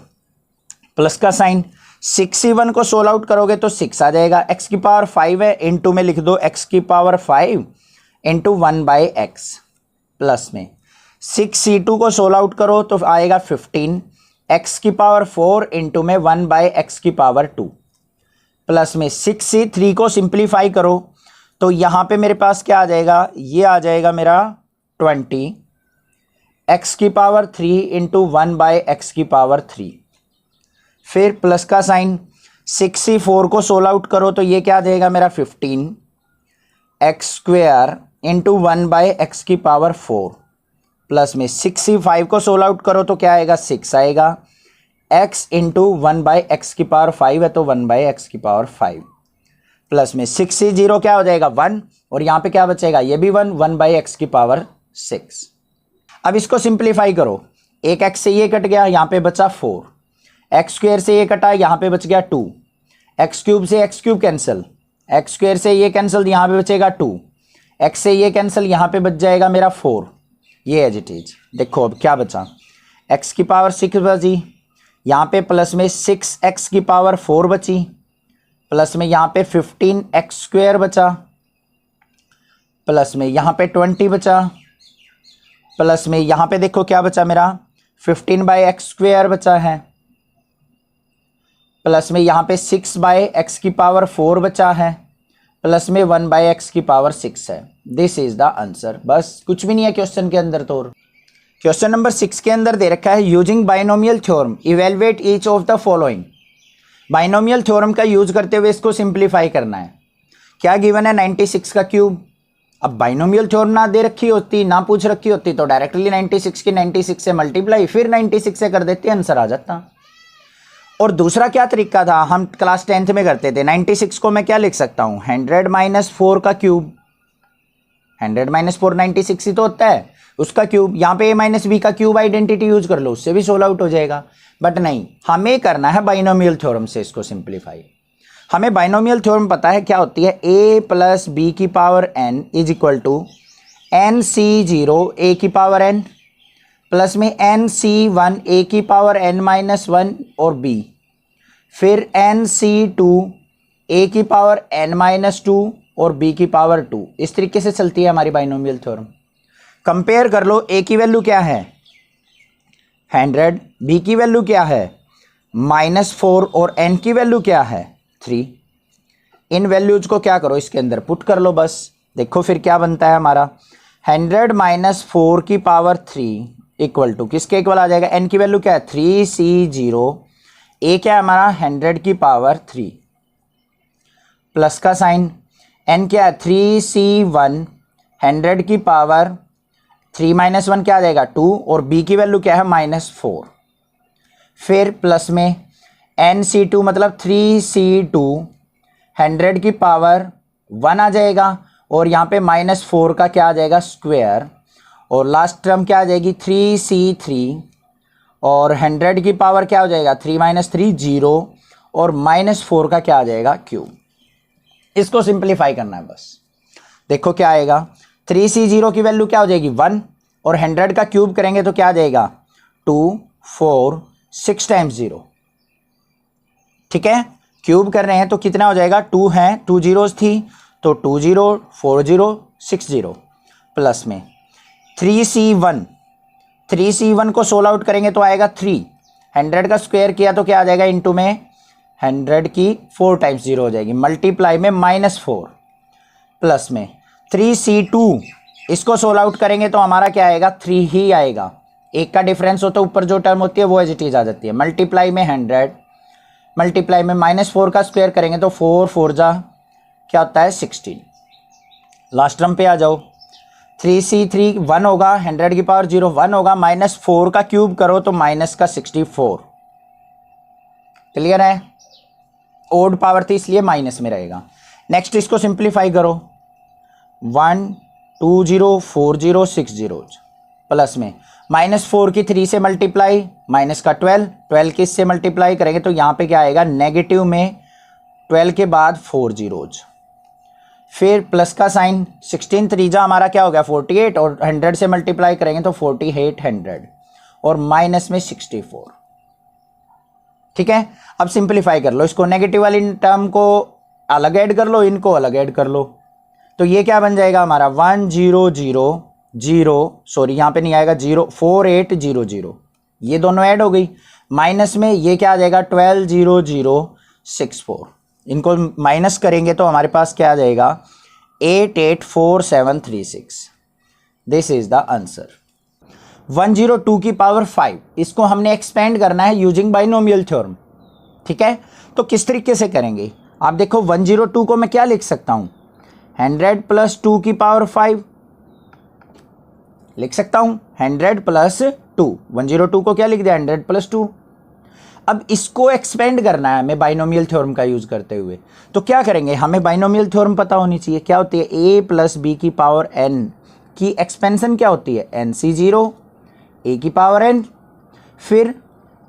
प्लस का साइन, 6C1 को सोल्व आउट करोगे तो 6 आ जाएगा, x की पावर 5 है, इनटू में लिख दो x की पावर 5 इंटू 1/x, प्लस में 6C2 को सोल्व आउट करो तो आएगा 15, x की पावर 4 इंटू में 1/x की पावर 2, प्लस में 6C3 को सिंप्लीफाई करो तो यहाँ पे मेरे पास क्या आ जाएगा, ये आ जाएगा मेरा 20, x की पावर 3 इंटू 1/x की पावर 3। फिर प्लस का साइन, 6C4 को सोल्व आउट करो तो ये क्या आ जाएगा मेरा 15, x² इंटू 1/x की पावर 4, प्लस में 6C5 को सोल्व आउट करो तो क्या आएगा 6 आएगा, x इंटू 1/x की पावर 5 है तो 1/x की पावर 5, प्लस में 6C0 क्या हो जाएगा 1, और यहाँ पे क्या बचेगा ये भी 1, 1/x की पावर 6। अब इसको सिंप्लीफाई करो, एक x से ये कट गया, यहाँ पे बचा 4, x² से ये कटा, यहाँ पे बच गया 2, x³ से x³ कैंसिल, x² से ये कैंसिल, यहाँ पे बचेगा 2, x से ये कैंसिल, यहाँ पे बच जाएगा मेरा 4, ये एज इट इज। देखो अब क्या बचा, x की पावर 6 बची, यहाँ पे प्लस में 6x की पावर 4 बची, प्लस में यहाँ पे 15x² बचा, प्लस में यहाँ पे 20 बचा, प्लस में यहाँ पे देखो क्या बचा मेरा 15/x² बचा है, प्लस में यहाँ पे 6/x की पावर 4 बचा है, प्लस में 1/x की पावर 6 है। This is the answer. बस कुछ भी नहीं है क्वेश्चन के अंदर तो। क्वेश्चन नंबर 6 के अंदर दे रखा है using binomial theorem evaluate each of the following. Binomial theorem का यूज करते हुए इसको सिंप्लीफाई करना है। क्या गिवन है 96 का क्यूब। अब बाइनोमियल थ्योरम ना दे रखी होती, ना पूछ रखी होती तो डायरेक्टली 96 की 96 से मल्टीप्लाई फिर 96 से कर देते, आंसर आ जाता। और दूसरा क्या तरीका था, हम क्लास 10th में करते थे। 96 को मैं क्या लिख सकता हूँ 100 माइनस 4 का क्यूब। 100 माइनस 4 96 ही तो होता है, उसका क्यूब। यहाँ पे a माइनस बी का क्यूब आइडेंटिटी यूज कर लो, उससे भी सोल्व आउट हो जाएगा। बट नहीं, हमें करना है बाइनोमियल थ्योरम से इसको सिंप्लीफाई। हमें बाइनोमियल थ्योरम पता है क्या होती है, a प्लस बी की power n is equal to N C zero A की पावर n प्लस में एन सी वन ए की पावर n माइनस वन और b, फिर एन सी टू ए की पावर n माइनस टू और b की पावर 2। इस तरीके से चलती है हमारी बाइनोमियल थ्योरम। कंपेयर कर लो, a की वैल्यू क्या है 100, b की वैल्यू क्या है -4 और n की वैल्यू क्या है 3। इन वैल्यूज को क्या करो, इसके अंदर पुट कर लो बस। देखो फिर क्या बनता है हमारा 100 माइनस 4 की पावर 3 इक्वल टू किसके इक्वल आ जाएगा, n की वैल्यू क्या है 3c0, a क्या है हमारा 100 की पावर 3 प्लस का साइन, n क्या है 3c1 100 की पावर 3 माइनस 1 क्या आ जाएगा 2 और b की वैल्यू क्या है -4, फिर प्लस में nc2 मतलब 3c2 100 की पावर 1 आ जाएगा और यहाँ पे -4 का क्या आ जाएगा स्क्वायर, और लास्ट टर्म क्या आ जाएगी 3c3 और 100 की पावर क्या हो जाएगा 3 माइनस 3 0 और -4 का क्या आ जाएगा क्यूब। इसको सिंप्लीफाई करना है बस। देखो क्या आएगा 3c0 की वैल्यू क्या हो जाएगी 1 और 100 का क्यूब करेंगे तो क्या आ जाएगा 2 4 6 टाइम्स 0। ठीक है, क्यूब कर रहे हैं तो कितना हो जाएगा 2 है, 2 जीरोस थी तो 2 0 4 0 6 0 प्लस में 3c1 को सोल्व आउट करेंगे तो आएगा 3। 100 का स्क्वायर किया तो क्या आ जाएगा इनटू में 100 की 4 टाइम्स 0 हो जाएगी, मल्टीप्लाई में -4 प्लस में 3c2 इसको सोल्व आउट करेंगे तो हमारा क्या आएगा 3 ही आएगा। एक का डिफरेंस होता है, ऊपर जो टर्म होती है वो एज इट इज आ जाती है, मल्टीप्लाई में 100 मल्टीप्लाई में -4 का स्क्वायर करेंगे तो 4 4 जा क्या होता है 16। लास्ट टर्म पे आ जाओ 3c3 1 होगा, 100 की पावर 0 1 होगा, -4 का क्यूब करो तो माइनस का 64। क्लियर है, ओड पावर थी इसलिए माइनस में रहेगा। नेक्स्ट इसको सिंप्लीफाई करो 1 2 0 4 0 6 0 प्लस में -4 की 3 से मल्टीप्लाई माइनस का 12 की इससे मल्टीप्लाई करेंगे तो यहाँ पे क्या आएगा नेगेटिव में 12 के बाद 4 जीरोज, फिर प्लस का साइन 16 त्रीजा हमारा क्या हो गया 48 और 100 से मल्टीप्लाई करेंगे तो 4800 और माइनस में 64। ठीक है, अब सिंप्लीफाई कर लो इसको, नेगेटिव वाली टर्म को अलग ऐड कर लो, इनको अलग ऐड कर लो तो ये क्या बन जाएगा हमारा 1 0 0 0 सॉरी यहाँ पे नहीं आएगा 0 4 8 0 0, ये दोनों ऐड हो गई, माइनस में ये क्या आ जाएगा 12 0 0 6 4, इनको माइनस करेंगे तो हमारे पास क्या आ जाएगा 8 8 4 7 3 6। दिस इज द आंसर 102 की पावर 5। इसको हमने एक्सपेंड करना है यूजिंग बाइनोमियल थ्योरम। ठीक है, तो किस तरीके से करेंगे आप देखो 102 को मैं क्या लिख सकता हूँ 100 प्लस 2 की पावर 5 लिख सकता हूँ, 100 प्लस 2, 102 को क्या लिख दिया 100 प्लस 2। अब इसको एक्सपेंड करना है हमें बाइनोमियल थ्योरम का यूज करते हुए, तो क्या करेंगे हमें बाइनोमियल थ्योरम पता होनी चाहिए। क्या होती है a प्लस बी की पावर n की एक्सपेंशन क्या होती है nc0 a की पावर n, फिर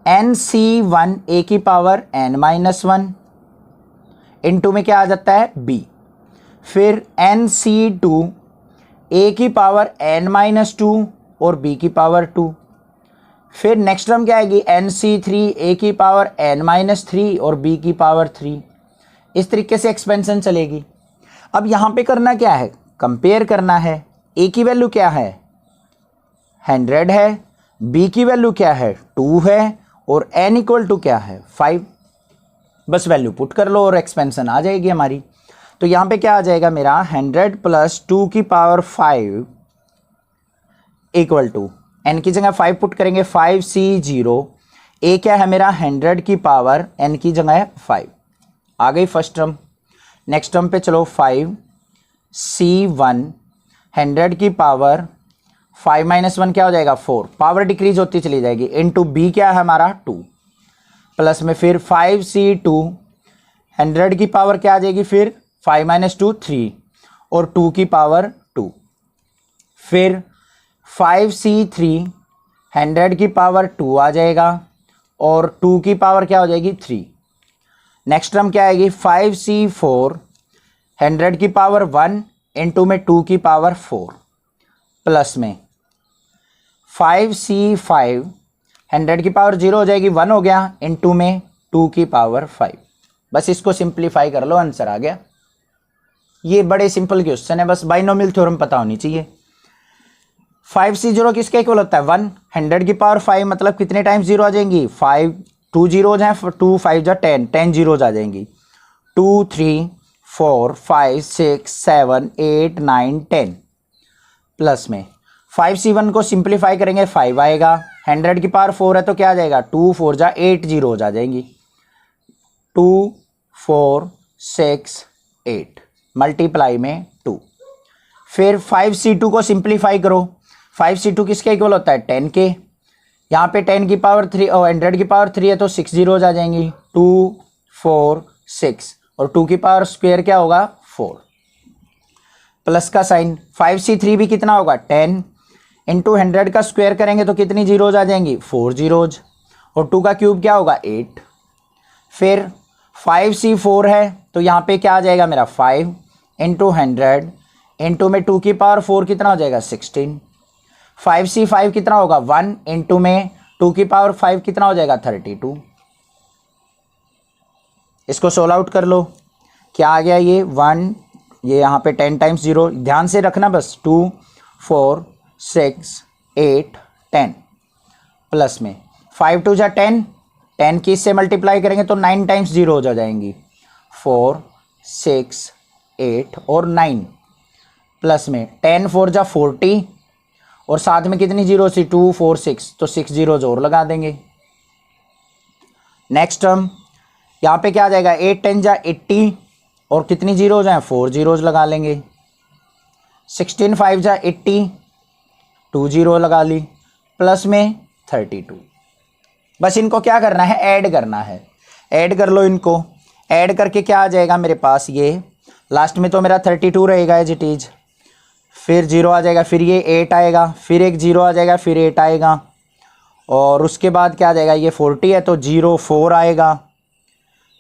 nc1 a की पावर n माइनस 1 इनटू में क्या आ जाता है b, फिर nc2 a की पावर n माइनस 2 और b की पावर 2, फिर नेक्स्ट टर्म क्या आएगी nc3 a की पावर n माइनस 3 और b की पावर 3। इस तरीके से एक्सपेंशन चलेगी। अब यहाँ पे करना क्या है कंपेयर करना है, a की वैल्यू क्या है 100 है, b की वैल्यू क्या है 2 है और n इक्वल टू क्या है 5। बस वैल्यू पुट कर लो और एक्सपेंशन आ जाएगी हमारी। तो यहाँ पे क्या आ जाएगा मेरा 100 प्लस 2 की पावर 5 इक्वल टू n की जगह 5 पुट करेंगे, 5c0, a क्या है मेरा 100 की पावर n की जगह है 5, आ गई फर्स्ट टर्म। नेक्स्ट टर्म पे चलो, 5c1 100 की पावर 5 माइनस 1 क्या हो जाएगा 4, पावर डिक्रीज होती चली जाएगी, इनटू b क्या है हमारा 2, प्लस में फिर 5c2 100 की पावर क्या आ जाएगी फिर 5 माइनस 2 3 और 2 की पावर 2, फिर 5c3 100 की पावर 2 आ जाएगा और 2 की पावर क्या हो जाएगी 3। नेक्स्ट टर्म क्या आएगी 5c4 100 की पावर 1 इनटू में 2 की पावर 4, प्लस में 5c5 100 की पावर 0 हो जाएगी, 1 हो गया, इनटू में 2 की पावर 5। बस इसको सिंप्लीफाई कर लो, आंसर आ गया। ये बड़े सिंपल क्वेश्चन है, बस बाइनोमियल थ्योरम पता होनी चाहिए। 5c0 किसके इक्वल होता है 1, 100 की पावर 5 मतलब कितने टाइम्स 0 आ जाएंगी 5, 2 जीरोज हैं, 2 5 जा 10, 10 जीरोज आ जाएंगी, 2 3 4 5 6 7 8 9 10, प्लस में 5c1 को सिंप्लीफाई करेंगे 5 आएगा, 100 की पावर 4 है तो क्या आ जाएगा 2 4 जा 8 जीरोज आ जाएंगी, 2 4 6 8 मल्टीप्लाई में 2। फिर 5c2 को सिंप्लीफाई करो, 5c2 किसके इक्वल होता है 10 के, यहाँ पे 10 की पावर 3 और 100 की पावर 3 है तो 6 जीरोज आ जाएंगी, 2 4 6 और 2 की पावर स्क्वायर क्या होगा 4, प्लस का साइन। 5c3 भी कितना होगा 10 इंटू 100 का स्क्वायर करेंगे तो कितनी जीरोज आ जाएंगी 4 जीरोज और 2 का क्यूब क्या होगा 8। फिर 5c4 है तो यहाँ पे क्या आ जाएगा मेरा 5 इंटू 100 इंटू में 2 की पावर 4 कितना हो जाएगा 16। 5c5 कितना होगा 1 इंटू में 2 की पावर 5 कितना हो जाएगा 32। इसको सोल्व आउट कर लो, क्या आ गया ये 1, ये यहाँ पे 10 टाइम्स 0, ध्यान से रखना बस, 2 4 6 8 10, प्लस में 5 2 जा 10, 10 की इससे मल्टीप्लाई करेंगे तो 9 टाइम्स 0 हो जाएंगी, 4 6 8 और 9, प्लस में 10 4 जा 40 और साथ में कितनी जीरो सी 2 4 6 तो 6 जीरोज और लगा देंगे। नेक्स्ट टर्म यहाँ पे क्या आ जाएगा 8 10 जा 80 और कितनी जीरोज हैं 4 जीरोज लगा लेंगे, 16 5 जा 80 2 जीरो लगा ली, प्लस में 32। बस इनको क्या करना है ऐड करना है, ऐड कर लो इनको, ऐड करके क्या आ जाएगा मेरे पास ये लास्ट में तो मेरा 32 रहेगा एज इट इज, फिर 0 आ जाएगा, फिर ये 8 आएगा, फिर एक 0 आ जाएगा, फिर 8 आएगा और उसके बाद क्या आ जाएगा ये 40 है तो 0 4 आएगा,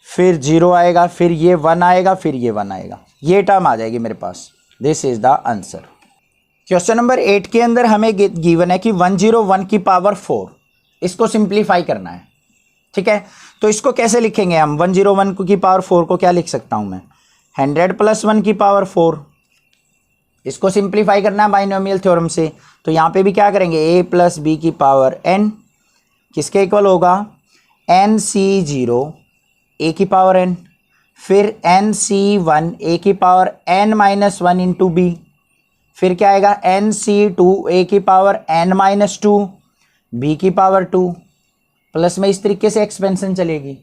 फिर 0 आएगा, फिर ये 1 आएगा, फिर ये 1 आएगा, ये टर्म आ जाएगी मेरे पास। This is the answer. Question number 8 के अंदर हमें गिवन है कि 101 की पावर 4, इसको सिंप्लीफाई करना है, ठीक है। तो इसको कैसे लिखेंगे हम, 101 की पावर 4 को क्या लिख सकता हूं मैं 100 प्लस 1 की पावर 4, इसको सिंप्लीफाई करना है बाइनोमियल थ्योरम से। तो यहाँ पे भी क्या करेंगे a प्लस बी की पावर n किसके इक्वल होगा nc0 a की पावर n, फिर nc1 a की power n minus 1 into B, फिर क्या आएगा nc2 a की पावर n माइनस 2 b की पावर 2, प्लस में इस तरीके से एक्सपेंशन चलेगी।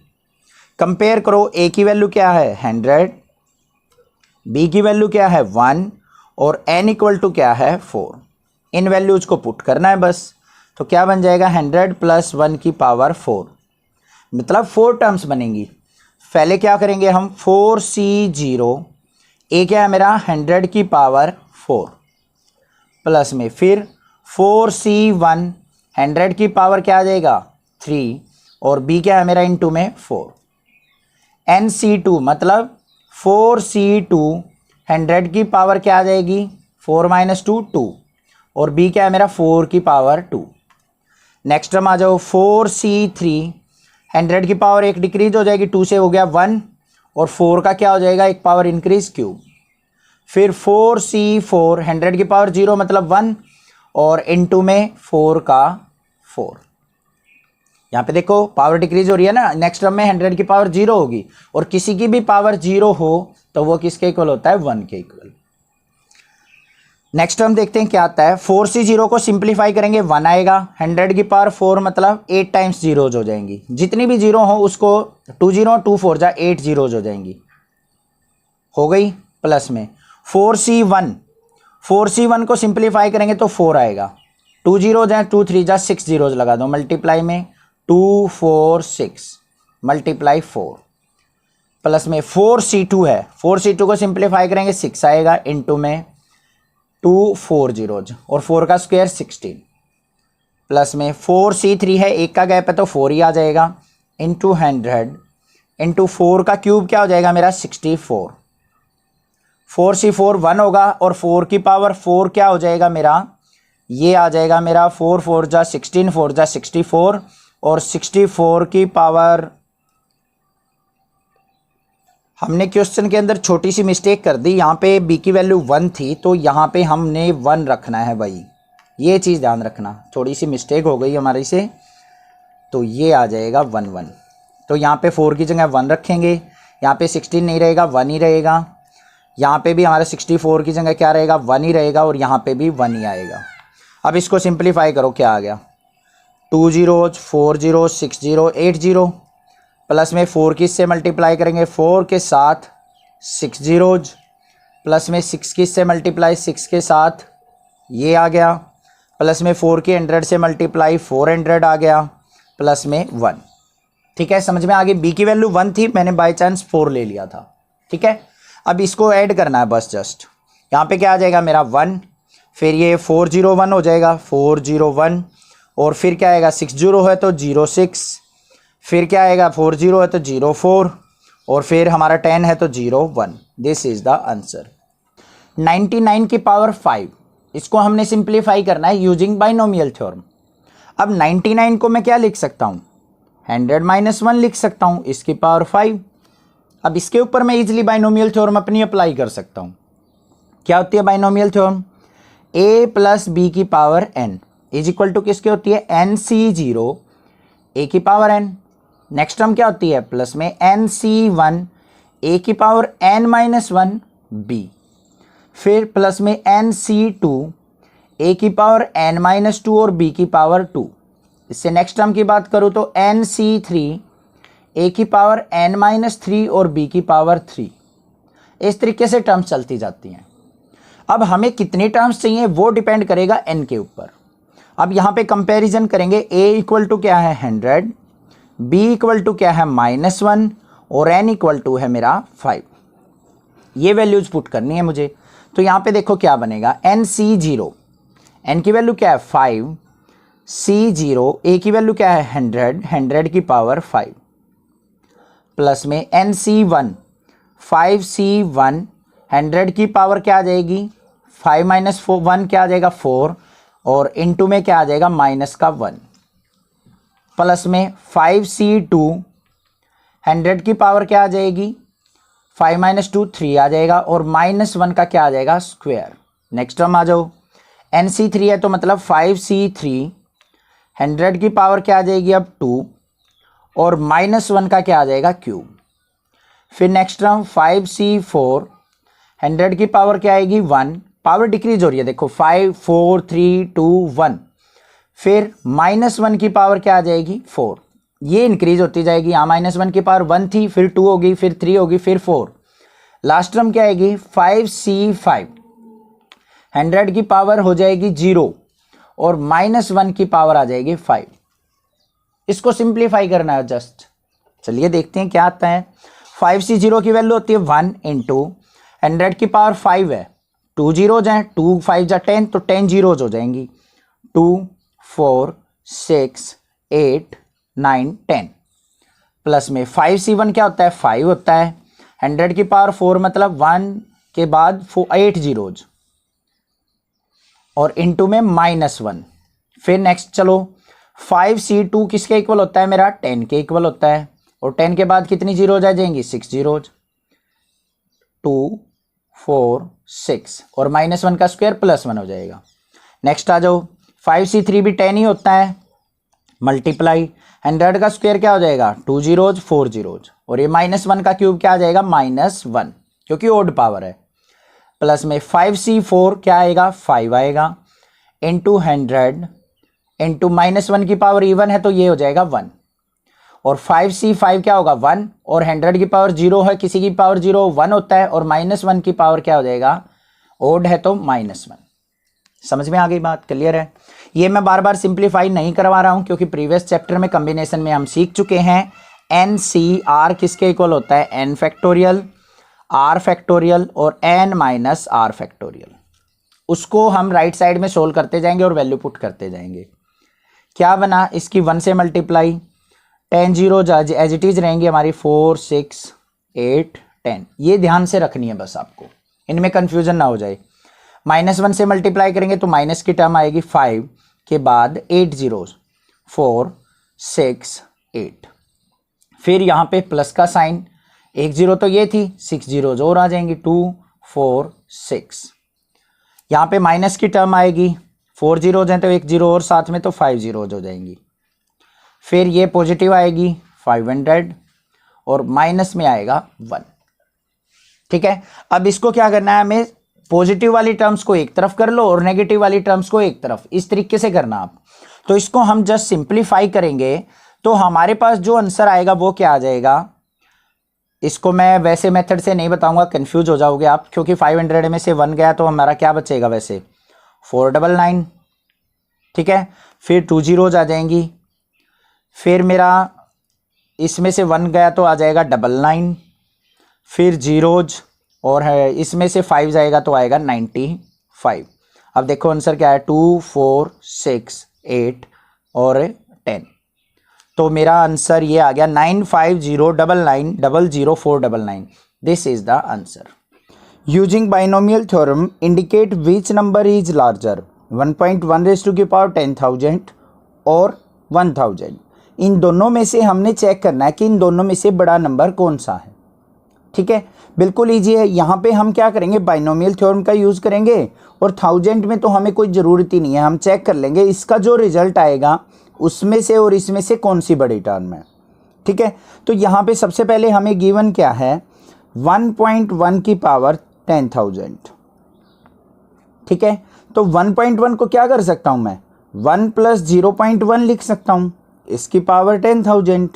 कंपेयर करो, a की वैल्यू क्या है 100, b की वैल्यू क्या है 1 और n इक्वल टू क्या है 4, इन वैल्यूज को पुट करना है बस। तो क्या बन जाएगा 100 प्लस 1 की पावर 4, मतलब 4 टर्म्स बनेंगी। पहले क्या करेंगे हम 4c0 a क्या है मेरा 100 की पावर 4, प्लस में फिर 4c1 100 की पावर क्या आ जाएगा 3 और b क्या है मेरा इंटू में 4, nc2 मतलब 4c2 100 की पावर क्या आ जाएगी 4 माइनस 2 2 और b क्या है मेरा 4 की पावर 2। नेक्स्ट टर्म आ जाओ 4c3 100 की पावर एक डिक्रीज हो जाएगी, 2 से हो गया 1 और 4 का क्या हो जाएगा एक पावर इंक्रीज क्यूब, फिर 4c4 100 की पावर 0 मतलब 1 और इनटू में 4 का 4। यहाँ पे देखो पावर डिक्रीज हो रही है ना, नेक्स्ट टर्म में 100 की पावर 0 होगी और किसी की भी पावर 0 हो तो वो किसके इक्वल होता है 1 के इक्वल। नेक्स्ट टर्म देखते हैं क्या आता है। 4c0 को सिंप्लीफाई करेंगे 1 आएगा। 100 की पावर 4 मतलब 8 टाइम्स जीरोज हो जाएंगी, जितनी भी जीरो हो उसको 2 जीरो 2 4 जा 8 जीरोज हो जाएंगी, हो गई। प्लस में 4c1 को सिंप्लीफाई करेंगे तो 4 आएगा। 2 जीरो जा 2 3 जा 6 जीरोज लगा दो, मल्टीप्लाई में 2 4 6 मल्टीप्लाई 4 प्लस में 4c2 है। 4c2 को सिंप्लीफाई करेंगे 6 आएगा, इंटू में 2 4 जीरोज और 4 का स्क्वायर 16 प्लस में 4c3 है, एक का गैप है तो 4 ही आ जाएगा, इंटू 100 इंटू 4 का क्यूब क्या हो जाएगा मेरा 64। 4c4 1 होगा और 4 की पावर 4 क्या हो जाएगा मेरा, ये आ जाएगा मेरा 4 4 जा 16 4 जा 64 और 64 की पावर, हमने क्वेश्चन के अंदर छोटी सी मिस्टेक कर दी, यहाँ पे b की वैल्यू 1 थी तो यहाँ पे हमने 1 रखना है भाई, ये चीज़ ध्यान रखना, थोड़ी सी मिस्टेक हो गई हमारी से, तो ये आ जाएगा 1 1। तो यहाँ पे 4 की जगह 1 रखेंगे, यहाँ पे 16 नहीं रहेगा 1 ही रहेगा, यहाँ पे भी हमारा 64 की जगह क्या रहेगा 1 ही रहेगा और यहाँ पे भी 1 ही आएगा। अब इसको सिंप्लीफाई करो, क्या आ गया 2 zeros 4 zero 6 zero 8 zero plus में 4 की इससे मल्टीप्लाई करेंगे 4 के साथ 6 जीरोज प्लस में 6 की इससे मल्टीप्लाई 6 के साथ ये आ गया, प्लस में 4 की 100 से मल्टीप्लाई 400 आ गया, प्लस में 1। ठीक है, समझ में आ गई। b की वैल्यू 1 थी, मैंने बाय चांस 4 ले लिया था। ठीक है, अब इसको ऐड करना है बस जस्ट, यहाँ पे क्या आ जाएगा मेरा 1, फिर ये 401 हो जाएगा 401 और फिर क्या आएगा 60 है तो 06, फिर क्या आएगा 40 है तो 04 और फिर हमारा 10 है तो 01। This is the answer. 99 की पावर 5, इसको हमने सिंप्लीफाई करना है यूजिंग बाइनोमियल थ्योरम। अब 99 को मैं क्या लिख सकता हूँ 100 - 1 लिख सकता हूँ, इसकी पावर 5। अब इसके ऊपर मैं इजीली बाइनोमियल थ्योरम अपनी अप्लाई कर सकता हूँ। क्या होती है binomial theorem, a plus B की power n is equal to किसके होती है nc0 a की पावर n। नेक्स्ट टर्म क्या होती है प्लस में nc1 a की पावर n - 1 b, फिर प्लस में nc2 a की पावर n - 2 और b की पावर 2। इससे नेक्स्ट टर्म की बात करूँ तो nc3 a की पावर n - 3 और b की पावर 3। इस तरीके से टर्म्स चलती जाती हैं। अब हमें कितने टर्म्स चाहिए वो डिपेंड करेगा n के ऊपर। अब यहाँ पे कंपैरिजन करेंगे, a इक्वल टू क्या है 100, b इक्वल टू क्या है -1 और n इक्वल टू है मेरा 5। ये वैल्यूज पुट करनी है मुझे। तो यहाँ पे देखो क्या बनेगा nc0, n की वैल्यू क्या है 5, c0 a की वैल्यू क्या है 100, 100 की पावर 5 प्लस में nc1 5c1 100 की पावर क्या आ जाएगी 5 - 1 क्या आ जाएगा 4 और इनटू में क्या आ जाएगा माइनस का 1 प्लस में 5c2 100 की पावर क्या आ जाएगी 5 - 2 3 आ जाएगा और -1 का क्या आ जाएगा स्क्वायर। नेक्स्ट टर्म आ जाओ, nc3 है तो मतलब 5c3 100 की पावर क्या आ जाएगी अब 2 और -1 का क्या आ जाएगा क्यूब। फिर नेक्स्ट टर्म 5c4 100 की पावर क्या आएगी 1, पावर डिक्रीज हो रही है देखो 5 4 3 2 1, फिर -1 की पावर क्या आ जाएगी 4, ये इंक्रीज होती जाएगी। यहाँ -1 की पावर 1 थी, फिर 2 होगी, फिर 3 होगी, फिर 4। लास्ट टर्म क्या आएगी 5c5 100 की पावर हो जाएगी 0 और -1 की पावर आ जाएगी 5। इसको सिंप्लीफाई करना है जस्ट, चलिए देखते हैं क्या आता है। 5c0 की वैल्यू होती है 1 इंटू 100 की पावर 5 है, 2 जीरोज हैं, 2 5 जा 10 तो 10 जीरोज हो जाएंगी, 2 4 6 8 9 10 प्लस में 5c1 क्या होता है 5 होता है, 100 की पावर 4 मतलब 1 के बाद 8 जीरोज और इनटू में -1। फिर नेक्स्ट चलो 5c2 किसके इक्वल होता है मेरा 10 के इक्वल होता है और 10 के बाद कितनी जीरोज आ जाएंगी 6 जीरोज, 2 4 6 और -1 का स्क्वायर +1 हो जाएगा। नेक्स्ट आ जाओ 5c3 भी 10 ही होता है, मल्टीप्लाई 100 का स्क्वायर क्या हो जाएगा 2 जीरोज 4 जीरोज और ये -1 का क्यूब क्या आ जाएगा -1 क्योंकि ओड पावर है। प्लस में 5C4 क्या आएगा 5 आएगा, इंटू 100 इंटू -1 की पावर इवन है तो ये हो जाएगा 1, और 5C5 क्या होगा 1, और 100 की पावर 0 है, किसी की पावर 0 1 होता है, और -1 की पावर क्या हो जाएगा ओड है तो -1। समझ में आ गई बात, क्लियर है। ये मैं बार बार सिंप्लीफाई नहीं करवा रहा हूं क्योंकि प्रीवियस चैप्टर में कॉम्बिनेशन में हम सीख चुके हैं NCR किसके इक्वल होता है n फैक्टोरियल, r फैक्टोरियल और n माइनस r फैक्टोरियल। उसको हम राइट साइड में सोल्व करते जाएंगे और वैल्यू पुट करते जाएंगे। क्या बना, इसकी 1 से multiply, 10 zero as it is रहेंगी हमारी, 4 6 8 10। ये ध्यान से रखनी है बस आपको, इनमें कंफ्यूजन ना हो जाए। -1 से मल्टीप्लाई करेंगे तो माइनस की टर्म आएगी 5 के बाद 8 जीरोस 4 6 8, फिर यहाँ पे प्लस का साइन, 1 जीरो तो ये थी, 6 जीरोज और आ जाएंगी 2 4 6, यहाँ पे माइनस की टर्म आएगी, 4 जीरोज हैं तो 1 जीरो और साथ में तो 5 जीरोज हो जाएंगी, फिर ये पॉजिटिव आएगी 500 और माइनस में आएगा 1। ठीक है, अब इसको क्या करना है हमें, पॉजिटिव वाली टर्म्स को एक तरफ कर लो और नेगेटिव वाली टर्म्स को एक तरफ, इस तरीके से करना आप। तो इसको हम जस्ट सिंप्लीफाई करेंगे तो हमारे पास जो आंसर आएगा वो क्या आ जाएगा। इसको मैं वैसे मेथड से नहीं बताऊंगा, कंफ्यूज हो जाओगे आप, क्योंकि 500 में से 1 गया तो हमारा क्या बचेगा वैसे 499। ठीक है, फिर 2 जीरोज आ जाएंगी, फिर मेरा इसमें से 1 गया तो आ जाएगा 99, फिर जीरोज और है इसमें से 5 जाएगा तो आएगा 95। अब देखो आंसर क्या है 2 4 6 8 और 10, तो मेरा आंसर ये आ गया 9509900499। This is the answer. Using binomial theorem indicate which number is larger, 1.1 raise to की पावर 10,000 और 1000। इन दोनों में से हमने चेक करना है कि इन दोनों में से बड़ा नंबर कौन सा है। ठीक है, बिल्कुल ईजी है। यहाँ पे हम क्या करेंगे, बाइनोमियल थ्योरम का यूज़ करेंगे, और 1000 में तो हमें कोई ज़रूरत ही नहीं है, हम चेक कर लेंगे इसका जो रिजल्ट आएगा उसमें से और इसमें से कौन सी बड़ी टर्म है। ठीक है, तो यहाँ पे सबसे पहले हमें गिवन क्या है 1.1 की पावर 10,000। ठीक है, तो 1.1 को क्या कर सकता हूँ मैं, 1 + 0.1 लिख सकता हूँ, इसकी पावर 10,000,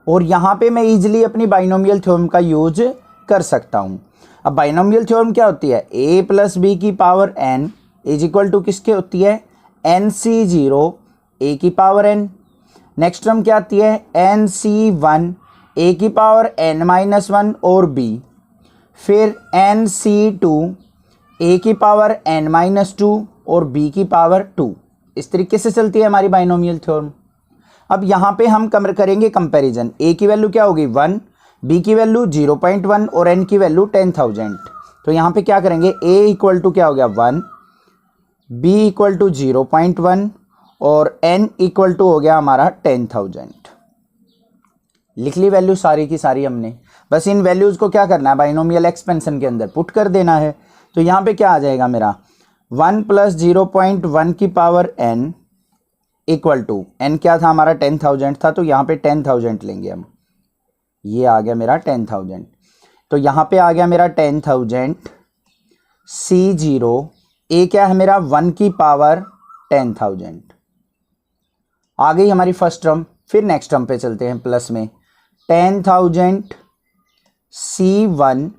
और यहाँ पे मैं इजीली अपनी बाइनोमियल थ्योरम का यूज कर सकता हूँ। अब बाइनोमियल थ्योरम क्या होती है, a + b की power n is equal to किसके होती है nc0 a की पावर n। नेक्स्ट टर्म क्या आती है nc1 a की पावर n-1 और b, फिर nc2 a की पावर n-2 और b की पावर 2। इस तरीके से चलती है हमारी बाइनोमियल थ्योरम। अब यहाँ पे हम करेंगे कंपैरिजन, a की वैल्यू क्या होगी 1, b की वैल्यू 0.1 और n की वैल्यू 10,000। तो यहाँ पे क्या करेंगे, a इक्वल टू क्या हो गया 1, b इक्वल टू 0.1 और n इक्वल टू हो गया हमारा 10,000। लिख ली वैल्यू सारी की सारी हमने, बस इन वैल्यूज़ को क्या करना है बाइनोमियल एक्सपेंशन के अंदर पुट कर देना है। तो यहाँ पे क्या आ जाएगा मेरा 1 + 0.1 की power n equal to, n क्या था हमारा 10,000 था, तो यहाँ पे 10,000 लेंगे हम, ये आ गया मेरा 10,000। तो यहाँ पे आ गया मेरा 10,000 C0 a क्या है मेरा 1 की पावर 10,000 आ गई हमारी फर्स्ट टर्म। फिर नेक्स्ट टर्म पे चलते हैं प्लस में 10,000 C1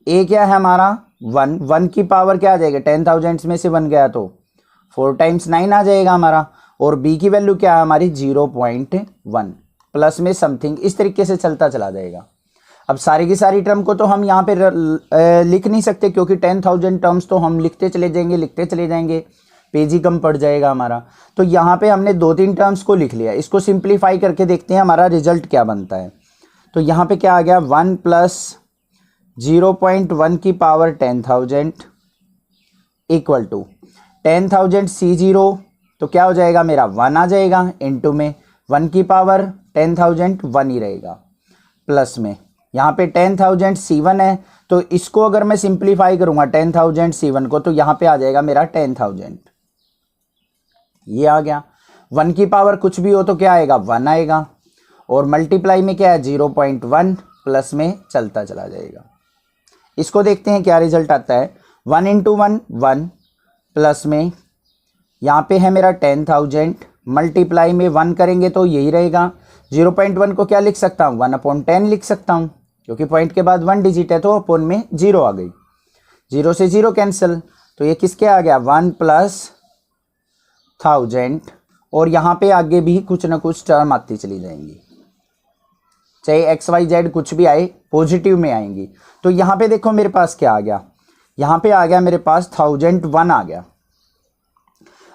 a क्या है हमारा 1, 1 की पावर क्या आ जाएगा 10,000 में से 1 गया तो 4 × 9 आ जाएगा हमारा, और b की वैल्यू क्या है हमारी 0.1 प्लस में समथिंग, इस तरीके से चलता चला जाएगा। अब सारी की सारी टर्म को तो हम यहाँ पे लिख नहीं सकते क्योंकि 10,000 टर्म्स तो हम लिखते चले जाएंगे, पेज ही कम पड़ जाएगा हमारा। तो यहाँ पे हमने 2-3 टर्म्स को लिख लिया, इसको सिंप्लीफाई करके देखते हैं हमारा रिजल्ट क्या बनता है। तो यहाँ पे क्या आ गया 1 + 0.1 की पावर 10,000 इक्वल टू 10,000 C0, तो क्या हो जाएगा मेरा 1 आ जाएगा, इनटू में 1 की पावर 10,000 1 ही रहेगा, प्लस में यहाँ पे 10,000 C1 है, तो इसको अगर मैं सिंप्लीफाई करूँगा 10,000 C1 को, तो यहाँ पे आ जाएगा मेरा 10,000, ये आ गया। 1 की पावर कुछ भी हो तो क्या आएगा 1 आएगा, और मल्टीप्लाई में क्या है 0.1 प्लस में चलता चला जाएगा। इसको देखते हैं क्या रिजल्ट आता है। 1 इंटू 1 1 प्लस में यहाँ पे है मेरा 10,000 मल्टीप्लाई में 1 करेंगे तो यही रहेगा। 0.1 को क्या लिख सकता हूँ 1/10 लिख सकता हूँ क्योंकि पॉइंट के बाद 1 डिजिट है तो अपोन में 0 आ गई। 0 से 0 कैंसिल तो ये किसके आ गया 1 प्लस 1000 और यहाँ पे आगे भी कुछ ना कुछ टर्म आती चली जाएंगी, चाहे XYZ कुछ भी आए पॉजिटिव में आएंगी। तो यहाँ पे देखो मेरे पास क्या आ गया, यहाँ पे आ गया मेरे पास 1001 आ गया।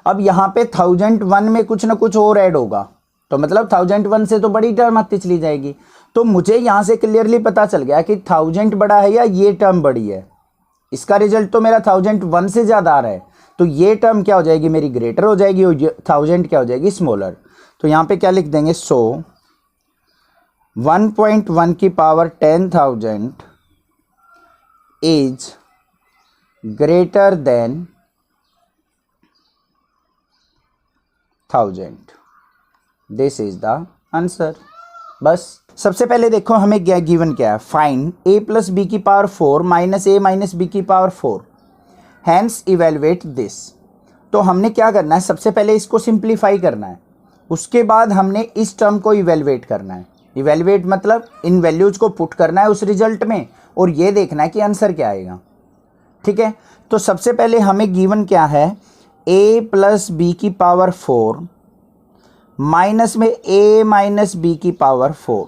अब यहाँ पे 1001 में कुछ ना कुछ और ऐड होगा तो मतलब 1001 से तो बड़ी टर्म आती चली जाएगी। तो मुझे यहाँ से क्लियरली पता चल गया कि 1000 बड़ा है या ये टर्म बड़ी है। इसका रिजल्ट तो मेरा 1001 से ज़्यादा आ रहा है तो ये टर्म क्या हो जाएगी मेरी ग्रेटर हो जाएगी और 1000 क्या हो जाएगी स्मॉलर। तो यहाँ पे क्या लिख देंगे 1.1 की power 10,000 is greater than 1000। This is the answer. बस सबसे पहले देखो हमें क्या गिवन क्या है, फाइंड a प्लस बी की power 4 minus a minus B की पावर 4 हैंस इवेलुएट दिस। तो हमने क्या करना है, सबसे पहले इसको सिंप्लीफाई करना है, उसके बाद हमने इस टर्म को इवेलुएट करना है। इवेलुएट मतलब इन वैल्यूज को पुट करना है उस रिजल्ट में और ये देखना है कि आंसर क्या आएगा। ठीक है, तो सबसे पहले हमें गिवन क्या है a प्लस बी की पावर 4 माइनस में a माइनस बी की पावर 4।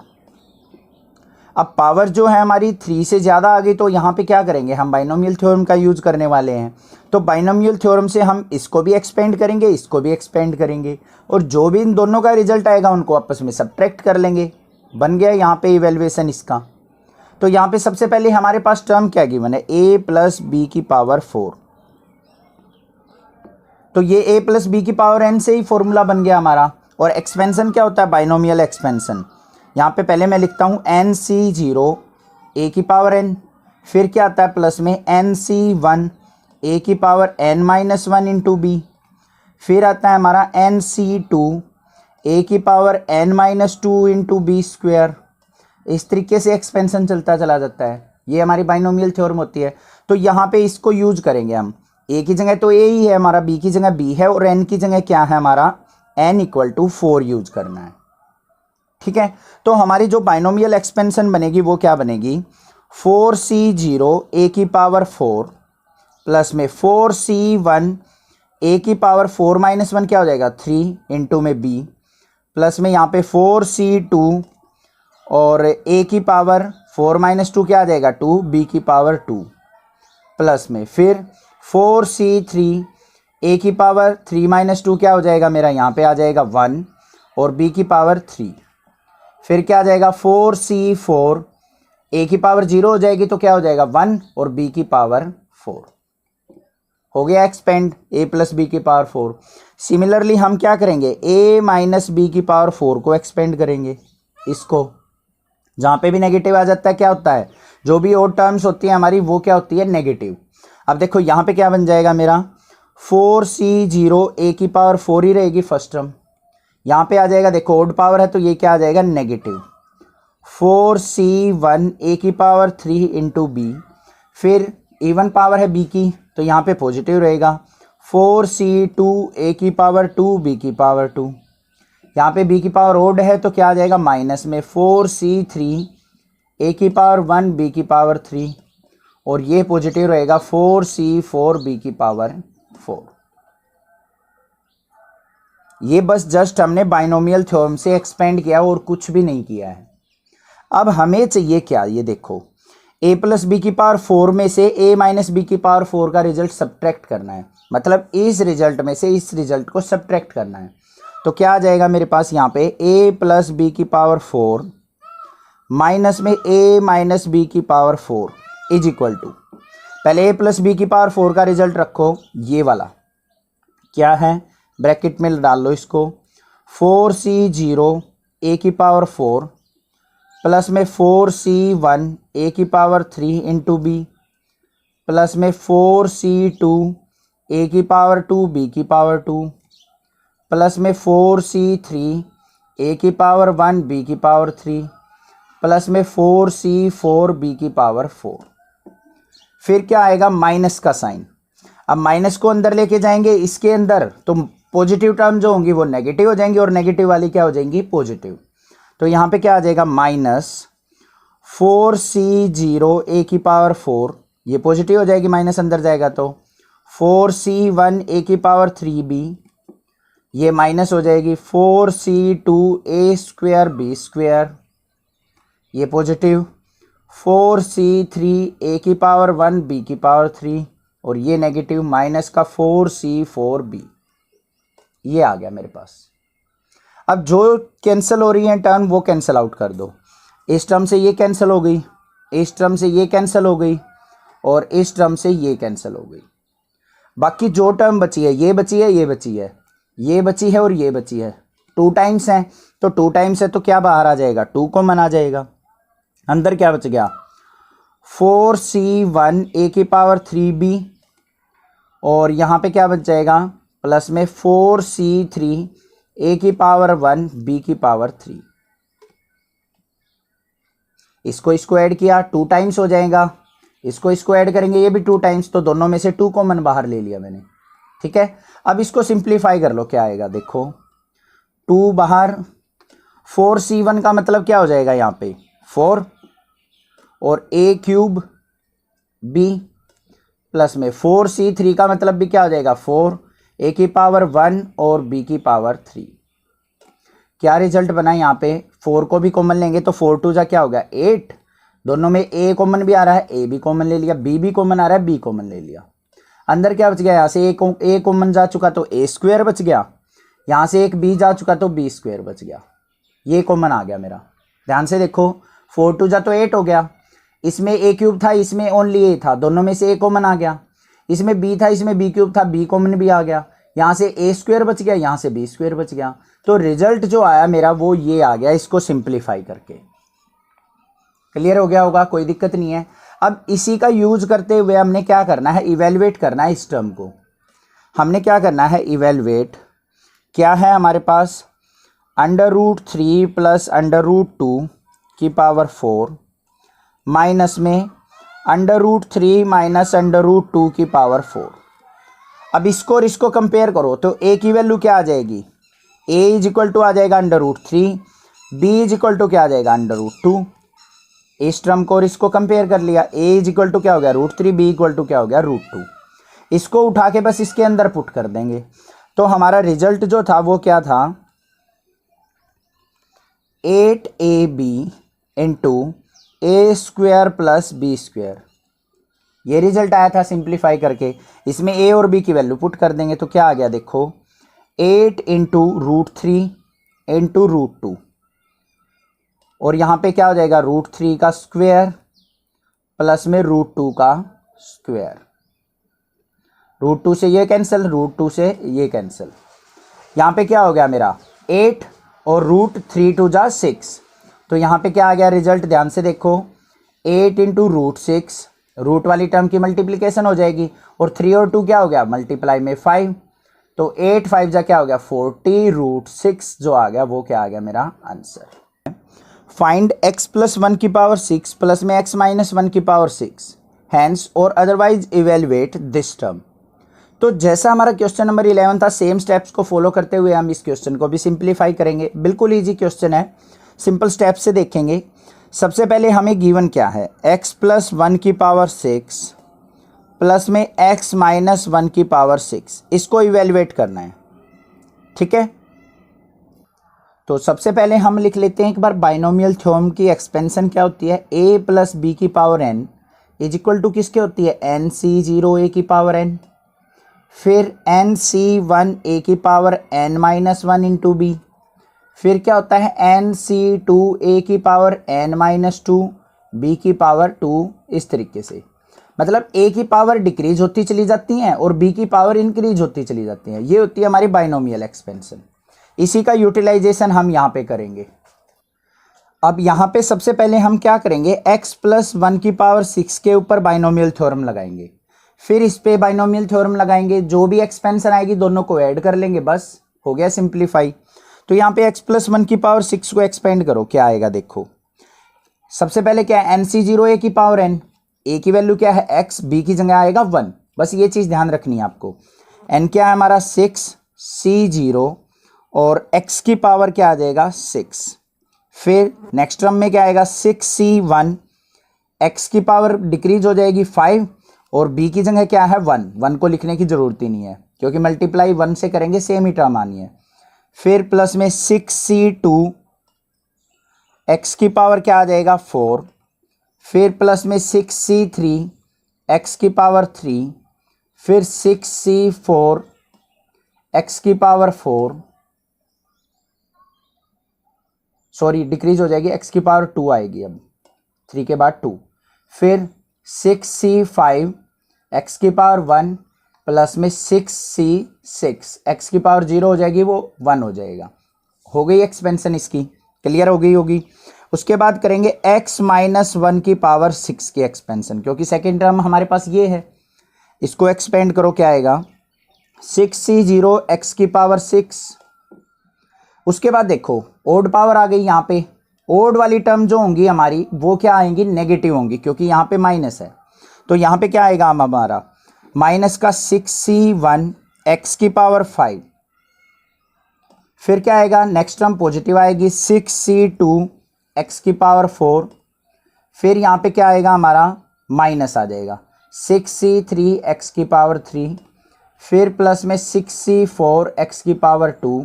अब पावर जो है हमारी 3 से ज़्यादा आ गई तो यहाँ पे क्या करेंगे, हम बाइनोमियल थ्योरम का यूज़ करने वाले हैं। तो बाइनोमियल थ्योरम से हम इसको भी एक्सपेंड करेंगे, इसको भी एक्सपेंड करेंगे और जो भी इन दोनों का रिजल्ट आएगा उनको आपस में सब्ट्रैक्ट कर लेंगे। बन गया यहाँ पे इवेल्युएशन इसका। तो यहाँ पे सबसे पहले हमारे पास टर्म क्या गिवन है, a प्लस बी की पावर 4। तो ये a प्लस बी की पावर n से ही फॉर्मूला बन गया हमारा। और एक्सपेंशन क्या होता है, बाइनोमियल एक्सपेंशन। यहाँ पे पहले मैं लिखता हूँ NC0 a की पावर n, फिर क्या आता है प्लस में NC1 a की power n minus 1 into B, फिर आता है हमारा NC2 a की power n minus 2 into B square. इस तरीके से एक्सपेंशन चलता चला जाता है। ये हमारी बाइनोमियल थ्योरम होती है। तो यहाँ पे इसको यूज करेंगे हम। a की जगह तो a ही है हमारा, b की जगह b है और n की जगह क्या है हमारा n इक्वल टू 4 यूज करना है। ठीक है, तो हमारी जो बाइनोमियल एक्सपेंशन बनेगी वो क्या बनेगी, 4C0 a की पावर 4 प्लस में 4C1 a की पावर 4 माइनस 1 क्या हो जाएगा 3 इंटू में b, प्लस में यहाँ पे 4C2 और a की पावर 4 माइनस 2 क्या आ जाएगा 2, b की पावर 2, प्लस में फिर 4C3 a की पावर 3 माइनस 2 क्या हो जाएगा मेरा यहाँ पे आ जाएगा 1 और b की पावर 3, फिर क्या आ जाएगा 4C4 a की पावर 0 हो जाएगी तो क्या हो जाएगा 1 और b की पावर 4। हो गया एक्सपेंड a प्लस बी की पावर 4। सिमिलरली हम क्या करेंगे a माइनस बी की पावर 4 को एक्सपेंड करेंगे। इसको जहाँ पे भी नेगेटिव आ जाता है क्या होता है, जो भी और टर्म्स होती है हमारी वो क्या होती है नेगेटिव। अब देखो यहाँ पे क्या बन जाएगा मेरा 4C0 a की पावर 4 ही रहेगी फर्स्ट टर्म, यहाँ पे आ जाएगा देखो ओड पावर है तो ये क्या आ जाएगा नेगेटिव 4C1 a की पावर 3 इंटू बी, फिर इवन पावर है b की तो यहाँ पे पॉजिटिव रहेगा 4C2 a की पावर 2 b की पावर 2, यहाँ पे b की पावर ओड है तो क्या आ जाएगा माइनस में 4C3 a की पावर 1 b की पावर 3 और ये पॉजिटिव रहेगा 4C4 b की पावर 4। ये बस जस्ट हमने बाइनोमियल थ्योरम से एक्सपेंड किया और कुछ भी नहीं किया है। अब हमें चाहिए क्या, ये देखो a प्लस बी की पावर 4 में से a माइनस बी की पावर 4 का रिजल्ट सब्ट्रैक्ट करना है, मतलब इस रिजल्ट में से इस रिजल्ट को सब्ट्रैक्ट करना है। तो क्या आ जाएगा मेरे पास यहाँ पे a प्लस बी की पावर 4 माइनस में a माइनस बी की पावर 4 इज इक्वल टू, पहले a प्लस बी की पावर 4 का रिजल्ट रखो, ये वाला क्या है ब्रैकेट में डाल लो इसको 4C0 a की पावर 4 प्लस में 4C1 a की पावर 3 इंटू बी, प्लस में 4C2 a की पावर 2 b की पावर 2, प्लस में 4C3 a की पावर 1 b की पावर 3, प्लस में 4C4 b की पावर 4। फिर क्या आएगा, माइनस का साइन। अब माइनस को अंदर लेके जाएंगे इसके अंदर, तो पॉजिटिव टर्म जो होंगी वो नेगेटिव हो जाएंगी और नेगेटिव वाली क्या हो जाएंगी, पॉजिटिव। तो यहाँ पे क्या आ जाएगा, -4c0 a की पावर 4, ये पॉजिटिव हो जाएगी, माइनस अंदर जाएगा तो 4c1 a की पावर 3b, ये माइनस हो जाएगी 4c2 a square b square, ये पॉजिटिव 4c3 a की पावर 1 b की पावर 3, और ये नेगेटिव माइनस का 4c4b, ये आ गया मेरे पास। अब जो कैंसिल हो रही है टर्म वो कैंसिल आउट कर दो। इस टर्म से ये कैंसिल हो गई, इस टर्म से ये कैंसिल हो गई, और इस टर्म से ये कैंसिल हो गई। बाकी जो टर्म बची है, ये बची है, ये बची है, ये बची है और ये बची है, 2 टाइम्स हैं, तो 2 टाइम्स है तो क्या बाहर आ जाएगा, 2 कॉमन आ जाएगा। अंदर क्या बच गया, 4c1 a की पावर 3b, और यहाँ पे क्या बच जाएगा, प्लस में 4c3 a की पावर 1 b की पावर 3। इसको ऐड किया, 2 टाइम्स हो जाएगा, इसको ऐड करेंगे, ये भी 2 टाइम्स, तो दोनों में से 2 कॉमन बाहर ले लिया मैंने। ठीक है, अब इसको सिंप्लीफाई कर लो, क्या आएगा देखो, 2 बाहर, 4c1 का मतलब क्या हो जाएगा यहाँ पे 4, और a क्यूब b, प्लस में 4c3 का मतलब भी क्या हो जाएगा 4, a की पावर 1 और b की पावर 3। क्या रिजल्ट बना यहाँ पे, 4 को भी कॉमन लेंगे तो 4 2 जा क्या हो गया 8, दोनों में a कॉमन भी आ रहा है, a भी कॉमन ले लिया, b भी कॉमन आ रहा है, b कॉमन ले लिया। अंदर क्या बच गया, यहाँ से a कॉमन जा चुका तो a स्क्वायर बच गया, यहाँ से एक b जा चुका तो b स्क्वायर बच गया, ये कॉमन आ गया मेरा। ध्यान से देखो, 4 2 जा तो 8 हो गया, इसमें a क्यूब था, इसमें ओनली a था, दोनों में से a कॉमन आ गया, इसमें b था, इसमें b क्यूब था, b कॉमन भी आ गया, यहाँ से a स्क्वायर बच गया, यहाँ से b स्क्वायर बच गया। तो रिजल्ट जो आया मेरा वो ये आ गया, इसको सिंप्लीफाई करके। क्लियर हो गया होगा, कोई दिक्कत नहीं है। अब इसी का यूज करते हुए हमने क्या करना है, इवेलुएट करना है इस टर्म को। हमने क्या करना है, इवेलुएट, क्या है हमारे पास, √3 प्लस √2 की पावर 4 माइनस में √3 माइनस √2 की पावर 4। अब इसको और इसको कंपेयर करो तो a की वैल्यू क्या आ जाएगी, a इज इक्वल टू आ जाएगा √3, b इज इक्वल टू क्या आ जाएगा √2। इस टर्म को और इसको कंपेयर कर लिया, a इज इक्वल टू क्या हो गया √3, b इक्वल टू क्या हो गया √2। इसको उठा के बस इसके अंदर पुट कर देंगे, तो हमारा रिजल्ट जो था वो क्या था, 8ab into a square plus b square, ये रिजल्ट आया था सिंप्लीफाई करके। इसमें a और b की वैल्यू पुट कर देंगे तो क्या आ गया देखो, 8 इंटू √3 इंटू √2, और यहाँ पे क्या हो जाएगा √3 का स्क्वायर प्लस में √2 का स्क्वायर, √2 से ये कैंसिल, √2 से ये कैंसिल। यहाँ पे क्या हो गया मेरा 8 और √3 2 जा 6, तो यहाँ पे क्या आ गया रिजल्ट, ध्यान से देखो, 8 इंटू √6, रूट वाली टर्म की मल्टीप्लिकेशन हो जाएगी, और 3 और 2 क्या हो गया मल्टीप्लाई में 5, तो 8 5 जा क्या हो गया 40, √6 जो आ गया वो क्या आ गया मेरा आंसर। फाइंड x प्लस 1 की पावर 6 प्लस में x माइनस 1 की पावर 6 हैंस और अदरवाइज इवेलुएट दिस टर्म। तो जैसा हमारा क्वेश्चन नंबर 11 था, सेम स्टेप्स को फॉलो करते हुए हम इस क्वेश्चन को भी सिंप्लीफाई करेंगे। बिल्कुल इजी क्वेश्चन है, सिंपल स्टेप से देखेंगे। सबसे पहले हमें गिवन क्या है, x प्लस 1 की पावर 6 प्लस में x माइनस 1 की पावर 6, इसको इवेलुएट करना है। ठीक है, तो सबसे पहले हम लिख लेते हैं एक बार बाइनोमियल थ्योरम की एक्सपेंशन क्या होती है, a प्लस b की power n is equal to किसके होती है, nc0a की पावर n, फिर nc1a की power n minus 1 into b, फिर क्या होता है nc2a की पावर n माइनस 2, b की पावर 2, इस तरीके से। मतलब a की पावर डिक्रीज होती चली जाती हैं और b की पावर इंक्रीज होती चली जाती हैं। ये होती है हमारी बाइनोमियल एक्सपेंशन। इसी का यूटिलाइजेशन हम यहाँ पे करेंगे। अब यहाँ पे सबसे पहले हम क्या करेंगे, x प्लस 1 की पावर 6 के ऊपर बाइनोमियल थ्योरम लगाएंगे, फिर इस पे बाइनोमियल थ्योरम लगाएंगे, जो भी एक्सपेंशन आएगी दोनों को ऐड कर लेंगे, बस हो गया सिंप्लीफाई। तो यहाँ पे x प्लस 1 की पावर 6 को एक्सपेंड करो, क्या आएगा देखो। सबसे पहले क्या है, nc0a की पावर n, ए की वैल्यू क्या है x, b की जगह आएगा 1, बस ये चीज़ ध्यान रखनी है आपको। n क्या है हमारा 6, c 0 और x की पावर क्या आ जाएगा 6। फिर नेक्स्ट टर्म में क्या आएगा 6c 1, x की पावर डिक्रीज हो जाएगी 5 और b की जगह क्या है 1, 1 को लिखने की जरूरत ही नहीं है क्योंकि मल्टीप्लाई 1 से करेंगे सेम ही टर्म आनी है। फिर प्लस में 6c2, x की पावर क्या आ जाएगा 4, फिर प्लस में 6c3, x की पावर 3, फिर 6c4, x की पावर 4, सॉरी डिक्रीज हो जाएगी, x की पावर 2 आएगी अब 3 के बाद 2, फिर 6c5, x की पावर 1 प्लस में 6c6, x की पावर 0 हो जाएगी, वो 1 हो जाएगा। हो गई एक्सपेंशन इसकी, क्लियर हो गई होगी। उसके बाद करेंगे x माइनस 1 की पावर 6 की एक्सपेंशन, क्योंकि सेकेंड टर्म हमारे पास ये है, इसको एक्सपेंड करो क्या आएगा 6c0 x की पावर 6। उसके बाद देखो ओड पावर आ गई, यहाँ पे ओड वाली टर्म जो होंगी हमारी वो क्या आएंगी नेगेटिव होंगी, क्योंकि यहाँ पे माइनस है, तो यहाँ पे क्या आएगा हमारा माइनस का 6c1 x की पावर 5। फिर क्या आएगा नेक्स्ट टर्म पॉजिटिव आएगी 6c2 x की पावर 4। फिर यहाँ पे क्या आएगा हमारा माइनस आ जाएगा 6c3 x की पावर 3, फिर प्लस में 6c4 x की पावर 2,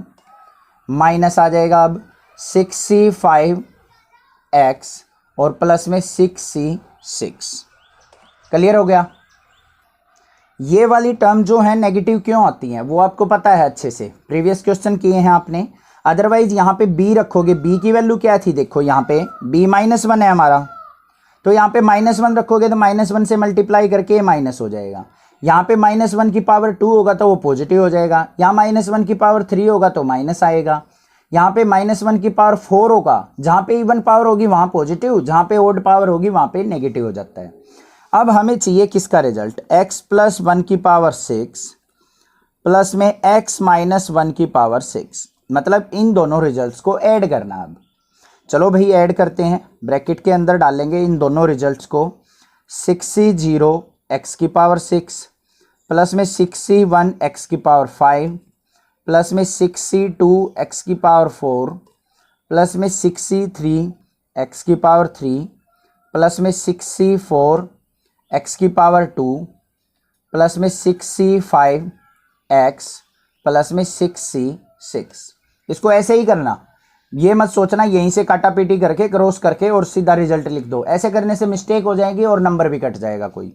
माइनस आ जाएगा अब 6c5 x और प्लस में 6c6। क्लियर हो गया। ये वाली टर्म जो है नेगेटिव क्यों आती हैं वो आपको पता है अच्छे से, प्रीवियस क्वेश्चन किए हैं आपने। अदरवाइज यहाँ पे b रखोगे, b की वैल्यू क्या थी देखो, यहाँ पे b -1 है हमारा, तो यहाँ पे -1 रखोगे तो -1 से मल्टीप्लाई करके माइनस हो जाएगा। यहाँ पे -1 की पावर 2 होगा तो वो पॉजिटिव हो जाएगा, यहाँ -1 की पावर 3 होगा तो माइनस आएगा, यहाँ पे -1 की पावर 4 होगा, जहाँ पे इवन पावर होगी वहाँ पॉजिटिव, जहाँ पे ओड पावर होगी वहाँ पे नेगेटिव हो जाता है। अब हमें चाहिए किसका रिजल्ट, x + 1 की पावर 6 प्लस में x - 1 की पावर 6, मतलब इन दोनों रिजल्ट्स को ऐड करना। अब चलो भाई ऐड करते हैं, ब्रैकेट के अंदर डालेंगे इन दोनों रिजल्ट्स को, 6c0 x की पावर 6 प्लस में 6c1 x की पावर 5 प्लस में 6c2 x की पावर 4 प्लस में 6c3 x की पावर 3 प्लस में 6c4 x की पावर 2 प्लस में 6c5 x प्लस में 6c6। इसको ऐसे ही करना, ये मत सोचना यहीं से काटा पीटी करके क्रॉस करके और सीधा रिजल्ट लिख दो, ऐसे करने से मिस्टेक हो जाएगी और नंबर भी कट जाएगा कोई।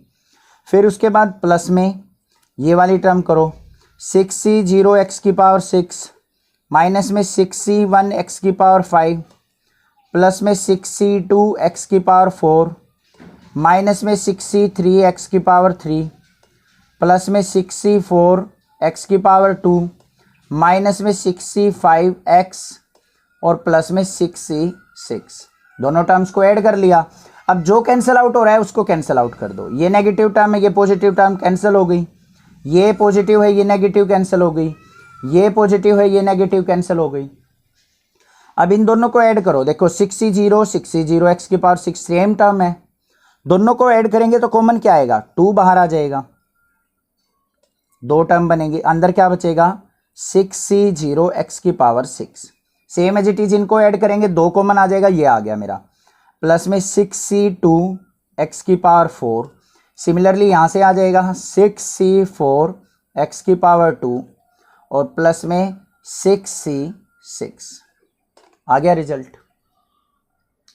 फिर उसके बाद प्लस में ये वाली टर्म करो, 6c0 x की पावर 6 माइनस में 6c1 x की पावर 5 प्लस में 6c2 x की पावर 4 माइनस में 6c3 x की पावर 3 प्लस में 6c4 x की पावर 2 माइनस में 6c5 x और प्लस में 6c6। दोनों टर्म्स को ऐड कर लिया। अब जो कैंसिल आउट हो रहा है उसको कैंसिल आउट कर दो, ये नेगेटिव टर्म है ये पॉजिटिव टर्म कैंसिल हो गई, ये पॉजिटिव है ये नेगेटिव कैंसिल हो गई, ये पॉजिटिव है ये नेगेटिव कैंसिल हो गई। अब इन दोनों को ऐड करो, देखो 6c0 x की पावर 6 सेम टर्म है, दोनों को ऐड करेंगे तो कॉमन क्या आएगा 2 बाहर आ जाएगा, 2 टर्म बनेंगे, अंदर क्या बचेगा 6c0 x की power 6 same as it is, इनको ऐड करेंगे 2 कॉमन आ जाएगा, ये आ गया मेरा, प्लस में 6c2 x की पावर 4, सिमिलरली यहाँ से आ जाएगा 6c4 x की पावर 2 और प्लस में 6c6। आ गया रिजल्ट।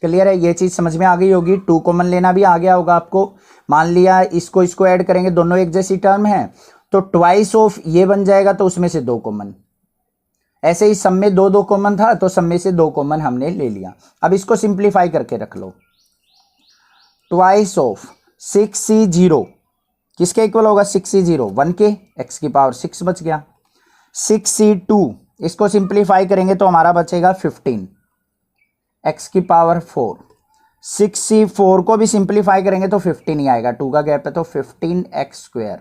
क्लियर है, ये चीज़ समझ में आ गई होगी। 2 कॉमन लेना भी आ गया होगा आपको। मान लिया इसको ऐड करेंगे, दोनों एक जैसी टर्म है तो ट्वाइस ऑफ ये बन जाएगा, तो उसमें से 2 कॉमन। ऐसे ही सब में 2 कॉमन था तो सब में से 2 कॉमन हमने ले लिया। अब इसको सिंप्लीफाई करके रख लो, ट्वाइस ऑफ 6c0 किसके इक्वल होगा 6c0 1 के, x की पावर 6 बच गया। 6c2 इसको सिंप्लीफाई करेंगे तो हमारा बचेगा 15 x की पावर 4। 6c4 को भी सिंप्लीफाई करेंगे तो 15 ही आएगा, 2 का गैप है तो 15x²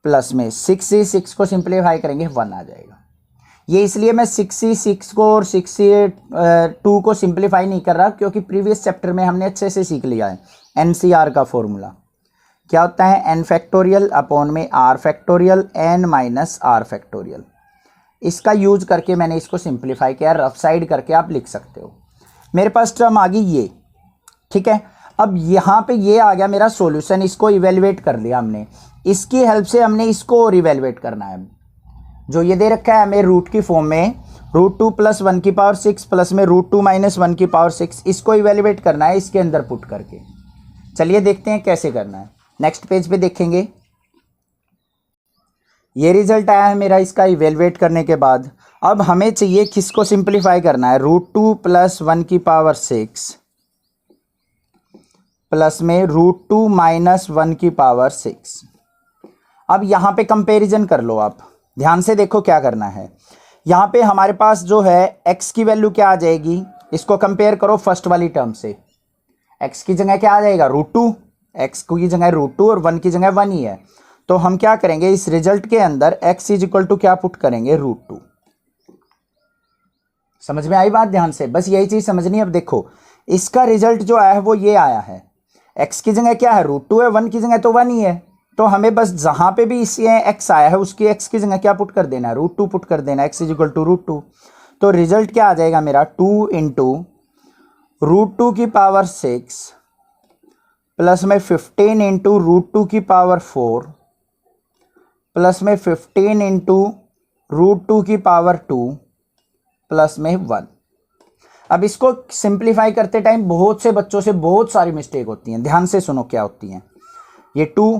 प्लस में 6c6 को सिंप्लीफाई करेंगे 1 आ जाएगा। ये इसलिए मैं 66 को और 62 को सिंप्लीफाई नहीं कर रहा क्योंकि प्रीवियस चैप्टर में हमने अच्छे से सीख लिया है एनसीआर का फॉर्मूला क्या होता है, एन फैक्टोरियल अपॉन में R factorial N minus R factorial. इसका यूज करके मैंने इसको सिंप्लीफाई किया, रफ साइड करके आप लिख सकते हो। मेरे पास टर्म आ गई ये, ठीक है। अब यहाँ पे ये आ गया मेरा सॉल्यूशन, इसको इवेलुएट कर लिया हमने, इसकी हेल्प से हमने इसको और इवेलुएट करना है। जो ये दे रखा है हमें रूट की फॉर्म में √2 + 1 की पावर 6 प्लस में √2 - 1 की पावर 6, इसको इवेलुएट करना है इसके अंदर पुट करके। चलिए देखते हैं कैसे करना है। नेक्स्ट पेज पे देखेंगे, ये रिजल्ट आया है मेरा इसका इवेलुएट करने के बाद। अब हमें चाहिए किसको सिंप्लीफाई करना है, √2 + 1 की पावर 6 प्लस में √2 - 1 की पावर 6। अब यहाँ पे कंपैरिजन कर लो, आप ध्यान से देखो क्या करना है। यहाँ पे हमारे पास जो है x की वैल्यू क्या आ जाएगी, इसको कंपेयर करो फर्स्ट वाली टर्म से। x की जगह क्या आ जाएगा, √2, x की जगह √2 और 1 की जगह 1 ही है। तो हम क्या करेंगे, इस रिजल्ट के अंदर x = क्या पुट करेंगे, √2। समझ में आई बात, ध्यान से बस यही चीज समझनी है। अब देखो इसका रिजल्ट जो आया है वो ये आया है, x की जगह क्या है, √2 है, 1 की जगह तो 1 ही है। तो हमें बस जहां पे भी इसे x आया है उसकी x की जगह क्या पुट कर देना है, √2 पुट कर देना है, x = √2। तो रिजल्ट क्या आ जाएगा मेरा, 2 × √2 की पावर 6 प्लस में 15 × √2 की पावर 4 प्लस में 15 × √2 की पावर 2 प्लस में 1। अब इसको सिंप्लीफाई करते टाइम बहुत से बच्चों से बहुत सारी मिस्टेक होती हैं, ध्यान से सुनो क्या होती हैं। ये 2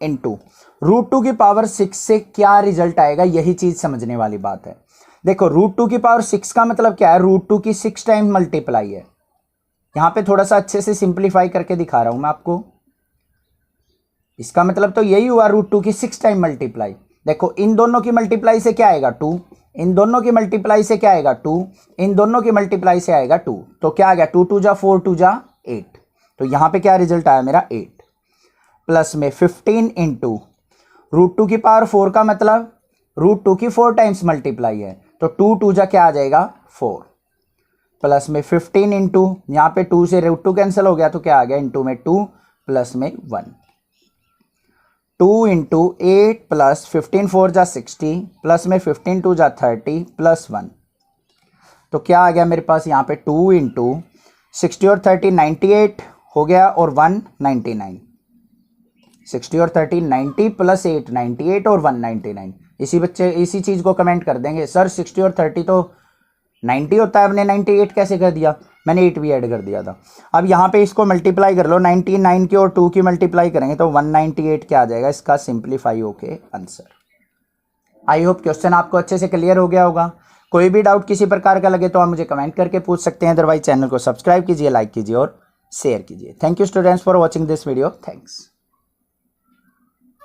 × √2 की पावर 6 से क्या रिजल्ट आएगा, यही चीज समझने वाली बात है। देखो √2 की पावर 6 का मतलब क्या है, √2 की 6 टाइम मल्टीप्लाई है। यहां पे थोड़ा सा अच्छे से सिंप्लीफाई करके दिखा रहा हूं मैं आपको। इसका मतलब तो यही हुआ, √2 की 6 टाइम मल्टीप्लाई। देखो इन दोनों की मल्टीप्लाई से क्या आएगा, 2, इन दोनों की मल्टीप्लाई से क्या आएगा, 2, इन दोनों की मल्टीप्लाई से आएगा 2। तो क्या आ गया, 2 × 2 = 4, 2 × 8। तो यहां पे क्या रिजल्ट आया मेरा, 8 प्लस में 15 × √2 की पावर 4 का मतलब √2 की 4 टाइम्स मल्टीप्लाई है। तो 2 × 2 = क्या आ जाएगा, 4 प्लस में 15 × यहाँ पे 2 से √2 कैंसिल हो गया तो क्या आ गया, इंटू में 2 प्लस में 1। 2 × 8 प्लस 15 4 = 60 प्लस में 15 2 = 30 प्लस 1। तो क्या आ गया मेरे पास यहाँ पे, 2 × 60 और 30 98 हो गया और 1 99। 60 और 30 90 प्लस 8 98 और 1 99। इसी बच्चे इसी चीज को कमेंट कर देंगे, सर 60 और 30 तो 90 होता है, आपने 98 कैसे कर दिया, मैंने 8 भी ऐड कर दिया था। अब यहाँ पे इसको मल्टीप्लाई कर लो, 99 की और 2 की मल्टीप्लाई करेंगे तो 198 क्या आ जाएगा, इसका सिंप्लीफाई होके आंसर। आई होप क्वेश्चन आपको अच्छे से क्लियर हो गया होगा। कोई भी डाउट किसी प्रकार का लगे तो आप मुझे कमेंट करके पूछ सकते हैं, अदरवाइज चैनल को सब्सक्राइब कीजिए, लाइक कीजिए और शेयर कीजिए। Thank you students for watching this video, thanks.